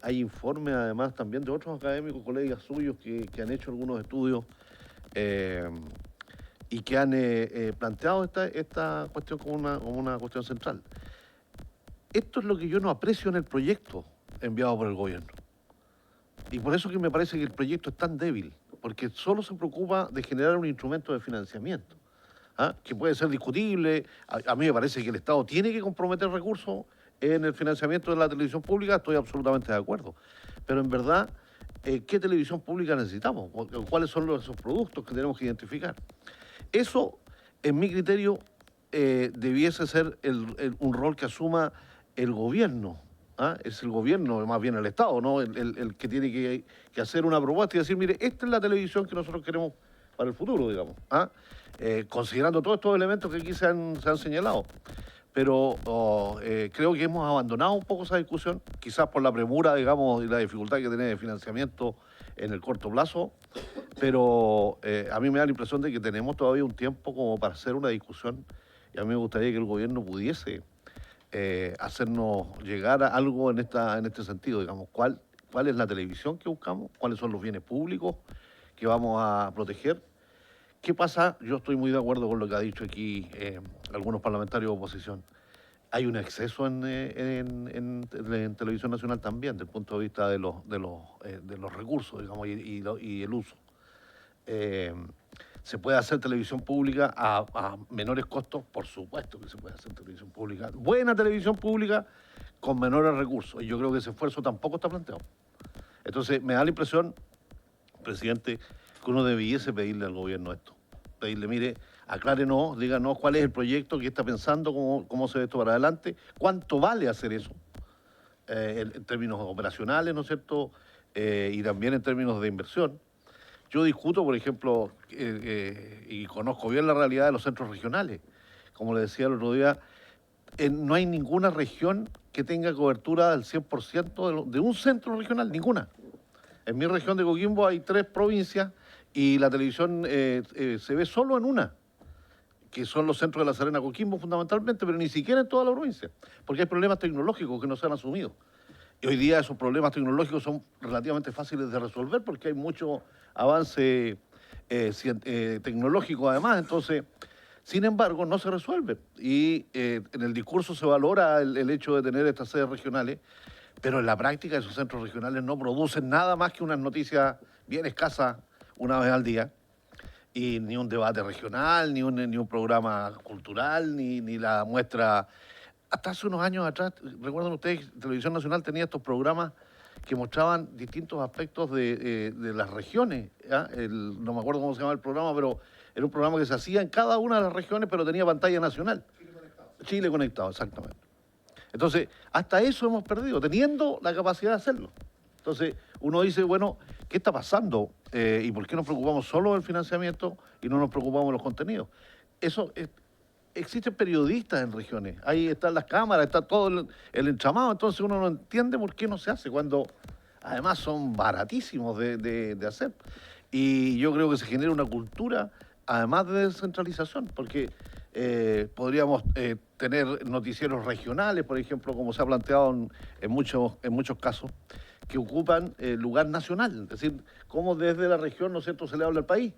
Hay informes, además, también de otros académicos, colegas suyos, que han hecho algunos estudios y que han planteado esta cuestión como una cuestión central. Esto es lo que yo no aprecio en el proyecto enviado por el gobierno. Y por eso que me parece que el proyecto es tan débil, porque solo se preocupa de generar un instrumento de financiamiento, que puede ser discutible. A mí me parece que el Estado tiene que comprometer recursos en el financiamiento de la televisión pública, estoy absolutamente de acuerdo. Pero en verdad, ¿qué televisión pública necesitamos? ¿Cuáles son esos productos que tenemos que identificar? Eso, en mi criterio, debiese ser un rol que asuma el gobierno. ¿Ah? Es el gobierno, más bien el Estado, ¿no? El que tiene que hacer una propuesta y decir, mire, esta es la televisión que nosotros queremos para el futuro, digamos. ¿Ah? Considerando todos estos elementos que aquí se han señalado. Pero creo que hemos abandonado un poco esa discusión, quizás por la premura, digamos, y la dificultad que tiene de financiamiento en el corto plazo, pero a mí me da la impresión de que tenemos todavía un tiempo como para hacer una discusión, y a mí me gustaría que el gobierno pudiese hacernos llegar a algo en este sentido, digamos, cuál es la televisión que buscamos, cuáles son los bienes públicos que vamos a proteger. ¿Qué pasa? Yo estoy muy de acuerdo con lo que ha dicho aquí algunos parlamentarios de oposición. Hay un exceso en Televisión Nacional también, desde el punto de vista de los recursos, digamos, y el uso. ¿Se puede hacer televisión pública a menores costos? Por supuesto que se puede hacer televisión pública. Buena televisión pública con menores recursos. Y yo creo que ese esfuerzo tampoco está planteado. Entonces, me da la impresión, presidente, que uno debiese pedirle al gobierno esto. Pedirle, mire, aclárenos, díganos cuál es el proyecto que está pensando, cómo se ve esto para adelante, cuánto vale hacer eso, en términos operacionales, ¿no es cierto?, y también en términos de inversión. Yo discuto, por ejemplo, y conozco bien la realidad de los centros regionales. Como le decía el otro día, no hay ninguna región que tenga cobertura del 100% de un centro regional, ninguna. En mi región de Coquimbo hay 3 provincias y la televisión se ve solo en una, que son los centros de La Serena, Coquimbo fundamentalmente, pero ni siquiera en toda la provincia, porque hay problemas tecnológicos que no se han asumido. Y hoy día esos problemas tecnológicos son relativamente fáciles de resolver porque hay mucho avance tecnológico además, entonces, sin embargo, no se resuelve. Y en el discurso se valora el hecho de tener estas sedes regionales, pero en la práctica esos centros regionales no producen nada más que unas noticias bien escasas una vez al día, y ni un debate regional, ni un programa cultural, ni la muestra. Hasta hace unos años atrás, recuerdan ustedes, Televisión Nacional tenía estos programas que mostraban distintos aspectos de las regiones. No me acuerdo cómo se llama el programa, pero era un programa que se hacía en cada una de las regiones, pero tenía pantalla nacional. Chile Conectado. Chile Conectado, exactamente. Entonces, hasta eso hemos perdido, teniendo la capacidad de hacerlo. Entonces, uno dice, bueno, ¿qué está pasando? ¿Y por qué nos preocupamos solo del financiamiento y no nos preocupamos de los contenidos? Eso existen periodistas en regiones, ahí están las cámaras, está todo el entramado, entonces uno no entiende por qué no se hace, cuando además son baratísimos de hacer. Y yo creo que se genera una cultura, además de descentralización, porque podríamos tener noticieros regionales, por ejemplo, como se ha planteado en muchos casos, que ocupan lugar nacional, es decir, cómo desde la región, ¿no es cierto?, se le habla al país.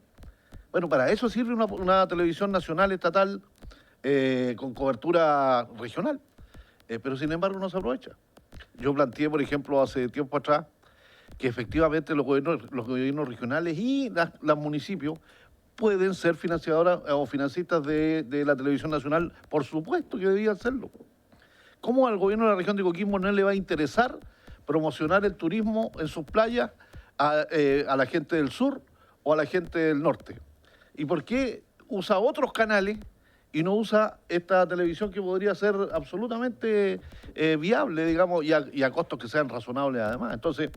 Bueno, para eso sirve una televisión nacional estatal con cobertura regional, pero sin embargo no se aprovecha. Yo planteé, por ejemplo, hace tiempo atrás, que efectivamente los gobiernos regionales y los municipios pueden ser financiadoras o financistas de la televisión nacional, por supuesto que debían serlo. ¿Cómo al gobierno de la región de Coquimbo no le va a interesar promocionar el turismo en sus playas a la gente del sur o a la gente del norte? ¿Y por qué usa otros canales y no usa esta televisión que podría ser absolutamente viable, digamos, y a costos que sean razonables además? Entonces,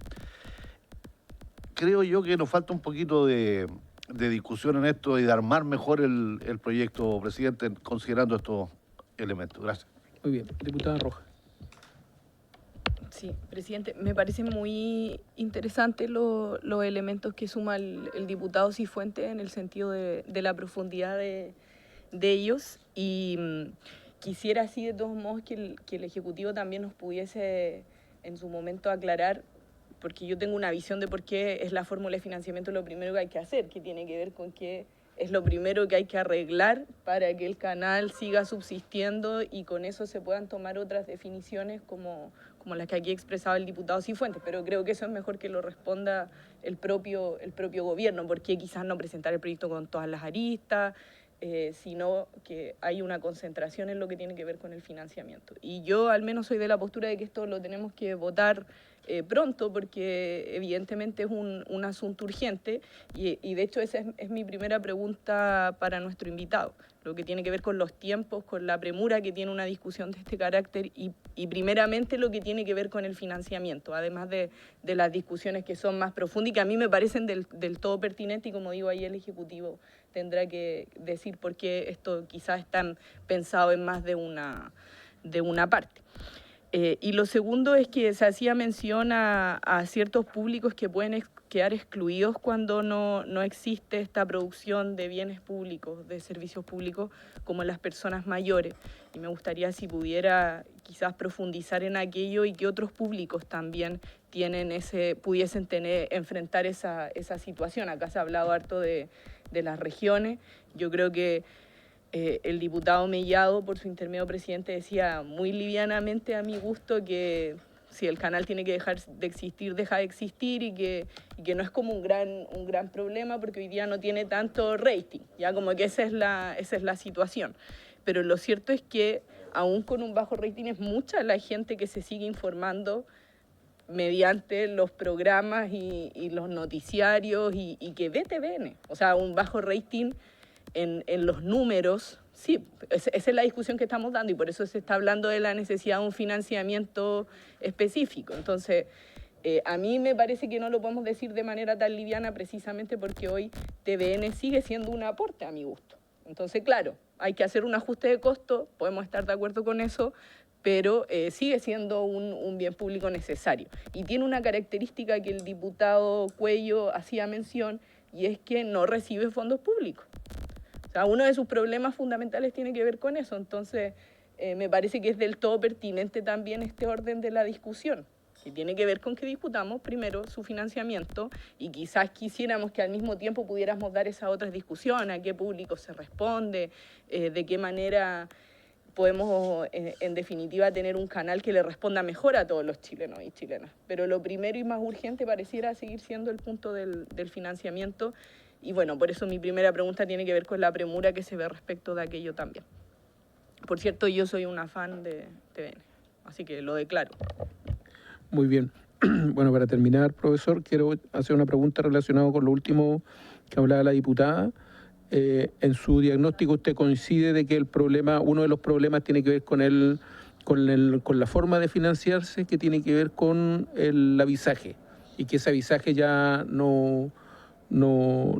creo yo que nos falta un poquito de discusión en esto y de armar mejor el proyecto, presidente, considerando estos elementos. Gracias. Muy bien. Diputada Roja. Sí, presidente, me parecen muy interesantes los elementos que suma el diputado Cifuentes en el sentido de la profundidad de ellos, y quisiera así de todos modos que el Ejecutivo también nos pudiese en su momento aclarar, porque yo tengo una visión de por qué es la fórmula de financiamiento lo primero que hay que hacer, que tiene que ver con que es lo primero que hay que arreglar para que el canal siga subsistiendo y con eso se puedan tomar otras definiciones como las que aquí expresaba el diputado Cifuentes, pero creo que eso es mejor que lo responda el propio gobierno, porque quizás no presentar el proyecto con todas las aristas, sino que hay una concentración en lo que tiene que ver con el financiamiento. Y yo al menos soy de la postura de que esto lo tenemos que votar pronto, porque evidentemente es un asunto urgente y de hecho esa es mi primera pregunta para nuestro invitado. lo que tiene que ver con los tiempos, con la premura que tiene una discusión de este carácter y primeramente lo que tiene que ver con el financiamiento, además de las discusiones que son más profundas y que a mí me parecen del todo pertinentes y como digo, ahí el Ejecutivo tendrá que decir por qué esto quizás está pensado en más de una parte. Y lo segundo es que se hacía mención a ciertos públicos que pueden quedar excluidos cuando no existe esta producción de bienes públicos, de servicios públicos, como las personas mayores. Y me gustaría si pudiera quizás profundizar en aquello y que otros públicos también pudiesen enfrentar esa situación. Acá se ha hablado harto de las regiones. Yo creo que el diputado Mellado, por su intermedio presidente, decía muy livianamente a mi gusto que si el canal tiene que dejar de existir, deja de existir y que no es como un gran problema porque hoy día no tiene tanto rating, ya como que esa es la situación. Pero lo cierto es que aún con un bajo rating es mucha la gente que se sigue informando mediante los programas y los noticiarios y que ve TVN. O sea, un bajo rating en los números, sí, esa es la discusión que estamos dando y por eso se está hablando de la necesidad de un financiamiento específico. Entonces, a mí me parece que no lo podemos decir de manera tan liviana precisamente porque hoy TVN sigue siendo un aporte a mi gusto. Entonces, claro, hay que hacer un ajuste de costo, podemos estar de acuerdo con eso, pero sigue siendo un bien público necesario. Y tiene una característica que el diputado Cuello hacía mención y es que no recibe fondos públicos. O sea, uno de sus problemas fundamentales tiene que ver con eso, entonces me parece que es del todo pertinente también este orden de la discusión, que tiene que ver con que discutamos primero su financiamiento y quizás quisiéramos que al mismo tiempo pudiéramos dar esas otras discusiones, a qué público se responde, de qué manera podemos en definitiva tener un canal que le responda mejor a todos los chilenos y chilenas. Pero lo primero y más urgente pareciera seguir siendo el punto del financiamiento. Y bueno, por eso mi primera pregunta tiene que ver con la premura que se ve respecto de aquello también. Por cierto, yo soy una fan de TVN, así que lo declaro. Muy bien. Bueno, para terminar, profesor, quiero hacer una pregunta relacionada con lo último que hablaba la diputada. En su diagnóstico, ¿usted coincide de que uno de los problemas tiene que ver con la forma de financiarse, que tiene que ver con el avisaje, y que ese avisaje ya no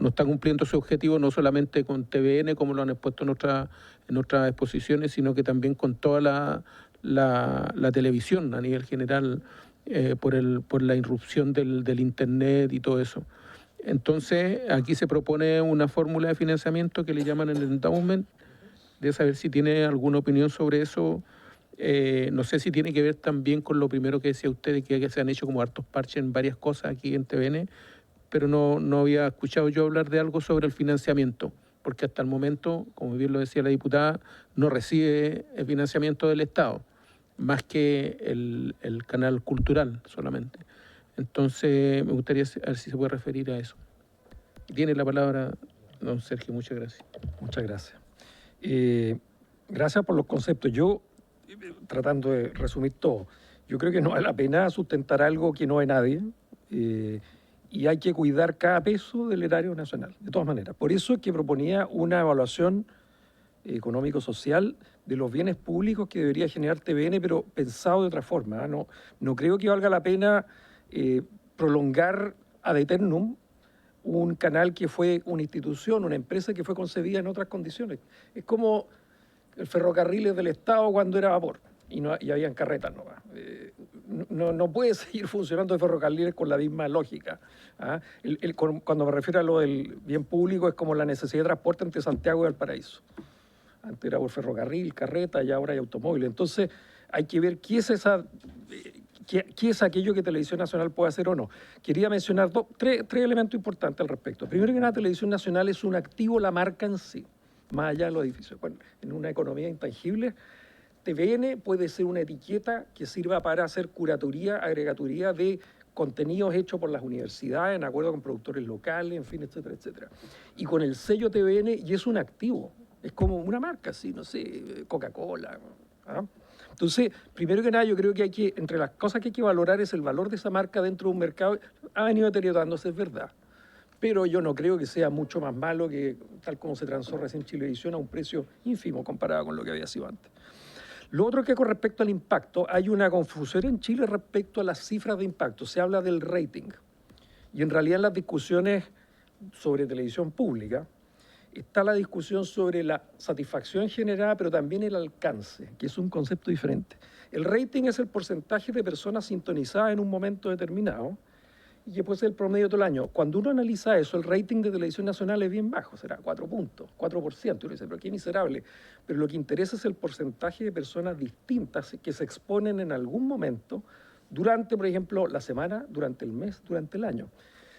está cumpliendo su objetivo no solamente con TVN, como lo han expuesto en otras exposiciones, sino que también con toda la televisión a nivel general, por la irrupción del Internet y todo eso? Entonces, aquí se propone una fórmula de financiamiento que le llaman el endowment, de saber si tiene alguna opinión sobre eso. No sé si tiene que ver también con lo primero que decía usted, de que se han hecho como hartos parches en varias cosas aquí en TVN, pero no había escuchado yo hablar de algo sobre el financiamiento, porque hasta el momento, como bien lo decía la diputada, no recibe el financiamiento del Estado, más que el canal cultural solamente. Entonces, me gustaría ver si se puede referir a eso. Tiene la palabra don Sergio, muchas gracias. Muchas gracias. Gracias por los conceptos. Yo, tratando de resumir todo, yo creo que no vale la pena sustentar algo que no es nadie y hay que cuidar cada peso del erario nacional, de todas maneras. Por eso es que proponía una evaluación económico-social de los bienes públicos que debería generar TVN, pero pensado de otra forma. No creo que valga la pena prolongar ad eternum un canal que fue una institución, una empresa que fue concebida en otras condiciones. Es como el ferrocarril del Estado cuando era vapor y habían carretas nomás. No puede seguir funcionando el ferrocarril con la misma lógica. ¿Ah? Cuando me refiero a lo del bien público, es como la necesidad de transporte entre Santiago y Valparaíso. Antes era por ferrocarril, carreta y ahora hay automóvil. Entonces hay que ver qué es aquello que Televisión Nacional puede hacer o no. Quería mencionar tres elementos importantes al respecto. Primero que nada, Televisión Nacional es un activo, la marca en sí, más allá de los edificios. Bueno, en una economía intangible, TVN puede ser una etiqueta que sirva para hacer curatoría, agregatoría de contenidos hechos por las universidades en acuerdo con productores locales, en fin, etcétera, etcétera. Y con el sello TVN, y es un activo, es como una marca, así, no sé, Coca-Cola. ¿Ah? Entonces, primero que nada, yo creo que entre las cosas que hay que valorar es el valor de esa marca dentro de un mercado. Ha venido deteriorándose, es verdad, pero yo no creo que sea mucho más malo que tal como se transó recién Chilevisión a un precio ínfimo comparado con lo que había sido antes. Lo otro es que con respecto al impacto, hay una confusión en Chile respecto a las cifras de impacto. Se habla del rating. Y en realidad en las discusiones sobre televisión pública está la discusión sobre la satisfacción generada, pero también el alcance, que es un concepto diferente. El rating es el porcentaje de personas sintonizadas en un momento determinado y que puede ser el promedio todo el año. Cuando uno analiza eso, el rating de Televisión Nacional es bien bajo, será 4 puntos, 4%. Y uno dice, pero qué miserable. Pero lo que interesa es el porcentaje de personas distintas que se exponen en algún momento durante, por ejemplo, la semana, durante el mes, durante el año.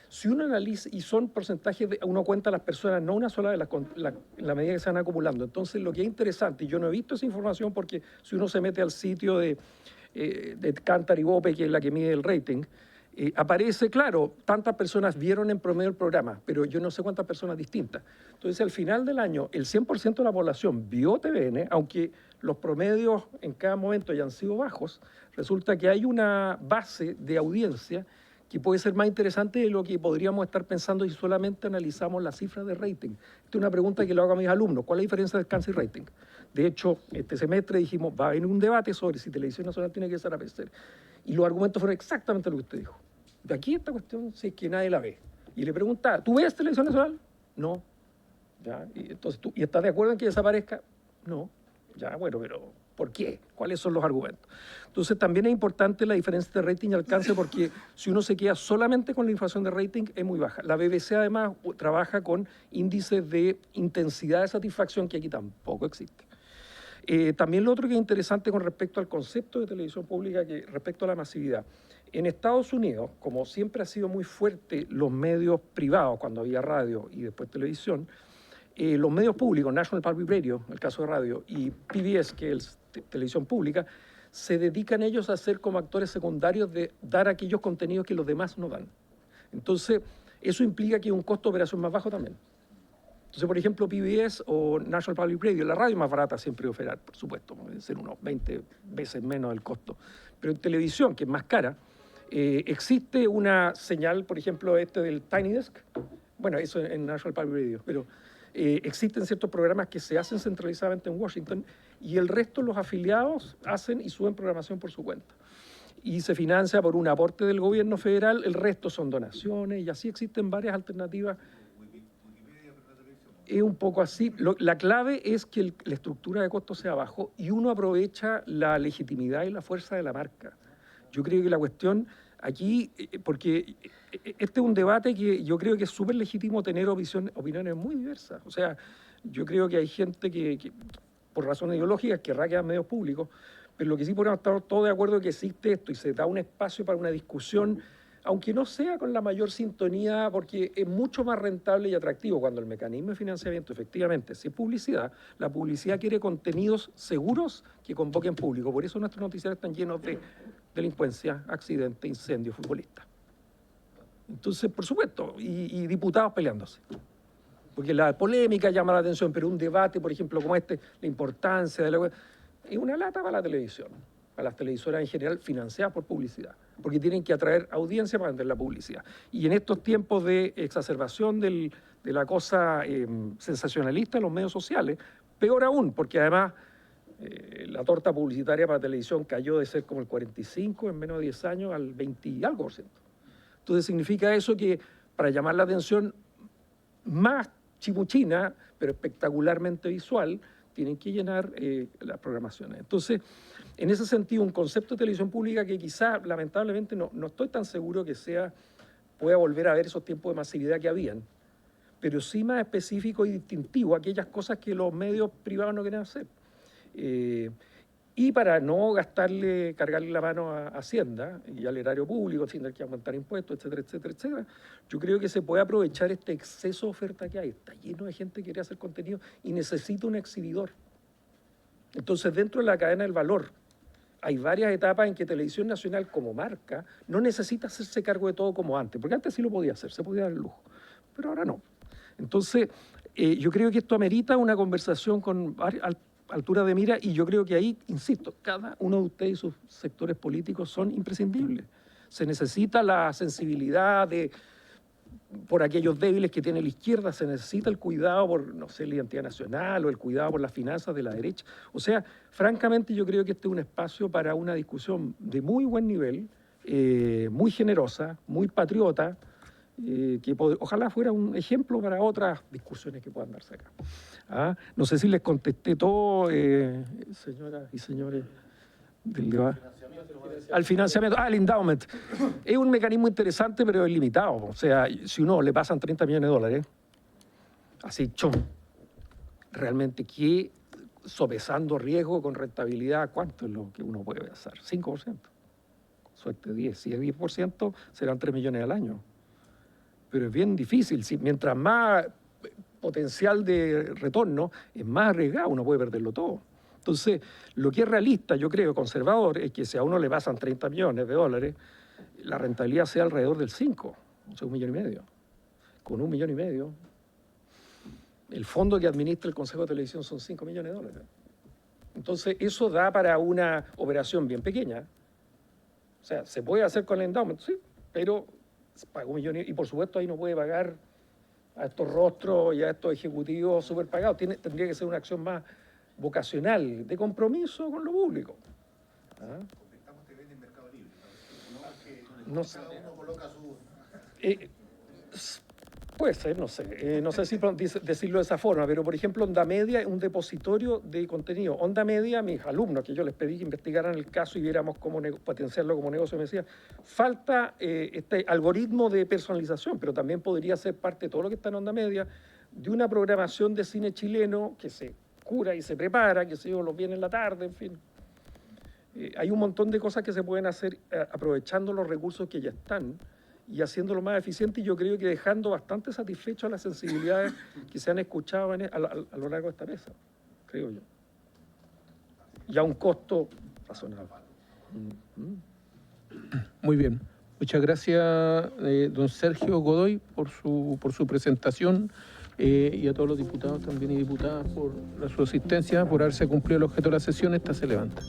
Si uno analiza, y son porcentajes, uno cuenta las personas, no una sola vez, en la medida que se van acumulando. Entonces, lo que es interesante, y yo no he visto esa información porque si uno se mete al sitio de Kantar y Bope, que es la que mide el rating, aparece, claro, tantas personas vieron en promedio el programa, pero yo no sé cuántas personas distintas. Entonces, al final del año, el 100% de la población vio TVN, aunque los promedios en cada momento hayan sido bajos, resulta que hay una base de audiencia que puede ser más interesante de lo que podríamos estar pensando si solamente analizamos las cifras de rating. Esta es una pregunta que le hago a mis alumnos. ¿Cuál es la diferencia de alcance y rating? De hecho, este semestre dijimos, va a haber un debate sobre si Televisión Nacional tiene que desaparecer. Y los argumentos fueron exactamente lo que usted dijo. De aquí esta cuestión, si es que nadie la ve. Y le preguntaba, ¿tú ves Televisión Nacional? No. ¿Ya? Y entonces, ¿y estás de acuerdo en que desaparezca? No. Ya, bueno, pero ¿por qué? ¿Cuáles son los argumentos? Entonces, también es importante la diferencia de rating y alcance porque si uno se queda solamente con la información de rating, es muy baja. La BBC, además, trabaja con índices de intensidad de satisfacción que aquí tampoco existe. También lo otro que es interesante con respecto al concepto de televisión pública, que respecto a la masividad. En Estados Unidos, como siempre ha sido muy fuerte los medios privados, cuando había radio y después televisión, los medios públicos, National Public Radio, el caso de radio, y PBS, que es televisión pública, se dedican ellos a ser como actores secundarios de dar aquellos contenidos que los demás no dan. Entonces, eso implica que hay un costo de operación más bajo también. Entonces, por ejemplo, PBS o National Public Radio, la radio más barata siempre oferar, por supuesto, puede ser unos 20 veces menos el costo. Pero en televisión, que es más cara, existe una señal, por ejemplo, del Tiny Desk, bueno, eso en National Public Radio, pero existen ciertos programas que se hacen centralizadamente en Washington y el resto los afiliados hacen y suben programación por su cuenta. Y se financia por un aporte del gobierno federal, el resto son donaciones y así existen varias alternativas. Es un poco así. La clave es que la estructura de costos sea bajo y uno aprovecha la legitimidad y la fuerza de la marca. Yo creo que la cuestión aquí, porque este es un debate que yo creo que es súper legítimo tener opiniones muy diversas. O sea, yo creo que hay gente que por razones ideológicas querrá que hagan medios públicos, pero lo que sí podemos estar todos de acuerdo es que existe esto y se da un espacio para una discusión, aunque no sea con la mayor sintonía, porque es mucho más rentable y atractivo cuando el mecanismo de financiamiento, efectivamente, si es publicidad, la publicidad quiere contenidos seguros que convoquen público. Por eso nuestros noticiarios están llenos de delincuencia, accidentes, incendios, futbolistas. Entonces, por supuesto, y diputados peleándose. Porque la polémica llama la atención, pero un debate, por ejemplo, como este, la importancia de la... es una lata para la televisión, para las televisoras en general, financiadas por publicidad, porque tienen que atraer audiencia para vender la publicidad. Y en estos tiempos de exacerbación de la cosa sensacionalista en los medios sociales, peor aún, porque además la torta publicitaria para televisión cayó de ser como el 45 en menos de 10 años al 20 y algo %. Entonces significa eso que para llamar la atención más chimuchina, pero espectacularmente visual, tienen que llenar las programaciones. Entonces, en ese sentido, un concepto de televisión pública que quizá, lamentablemente, no estoy tan seguro que pueda volver a ver esos tiempos de masividad que habían, pero sí más específico y distintivo, aquellas cosas que los medios privados no quieren hacer. Y para no cargarle la mano a Hacienda y al erario público, sin tener que aumentar impuestos, etcétera, etcétera, etcétera, yo creo que se puede aprovechar este exceso de oferta que hay. Está lleno de gente que quiere hacer contenido y necesita un exhibidor. Entonces, dentro de la cadena del valor, hay varias etapas en que Televisión Nacional, como marca, no necesita hacerse cargo de todo como antes, porque antes sí lo podía hacer, se podía dar el lujo, pero ahora no. Entonces, yo creo que esto amerita una conversación con altura de mira, y yo creo que ahí, insisto, cada uno de ustedes y sus sectores políticos son imprescindibles. Se necesita la sensibilidad de por aquellos débiles que tiene la izquierda, se necesita el cuidado por, no sé, la identidad nacional o el cuidado por las finanzas de la derecha. O sea, francamente yo creo que este es un espacio para una discusión de muy buen nivel, muy generosa, muy patriota, que ojalá fuera un ejemplo para otras discusiones que puedan darse acá. ¿Ah? No sé si les contesté todo, señoras y señores del debate. Al financiamiento, el endowment. Es un mecanismo interesante, pero es limitado. O sea, si uno le pasan 30 millones de dólares, así, chum, realmente, ¿qué, sopesando riesgo con rentabilidad, cuánto es lo que uno puede hacer? 5%. Suerte 10. Si es 10%, serán 3 millones al año. Pero es bien difícil. Si, mientras más potencial de retorno, es más arriesgado, uno puede perderlo todo. Entonces, lo que es realista, yo creo, conservador, es que si a uno le pasan 30 millones de dólares, la rentabilidad sea alrededor del 5, o sea, 1,5 millones. Con 1,5 millones, el fondo que administra el Consejo de Televisión son 5 millones de dólares. Entonces, eso da para una operación bien pequeña. O sea, se puede hacer con el endowment, sí, pero paga 1 millón y por supuesto ahí no puede pagar a estos rostros y a estos ejecutivos súper pagados. Tendría que ser una acción más vocacional, de compromiso con lo público. ¿Ah? No sé. Puede ser, no sé. No sé si decirlo de esa forma, pero por ejemplo, Onda Media es un depositorio de contenido. Onda Media, mis alumnos, que yo les pedí que investigaran el caso y viéramos cómo potenciarlo como negocio, me decían, falta este algoritmo de personalización, pero también podría ser parte de todo lo que está en Onda Media, de una programación de cine chileno que se cura y se prepara, que se yo, los viene en la tarde, en fin. Hay un montón de cosas que se pueden hacer aprovechando los recursos que ya están y haciéndolo más eficiente, y yo creo que dejando bastante satisfechos las sensibilidades que se han escuchado a lo largo de esta mesa, creo yo. Y a un costo razonable. Muy bien. Muchas gracias, don Sergio Godoy, por su presentación, y a todos los diputados también y diputadas por su asistencia, por haberse cumplido el objeto de la sesión. Esta se levanta.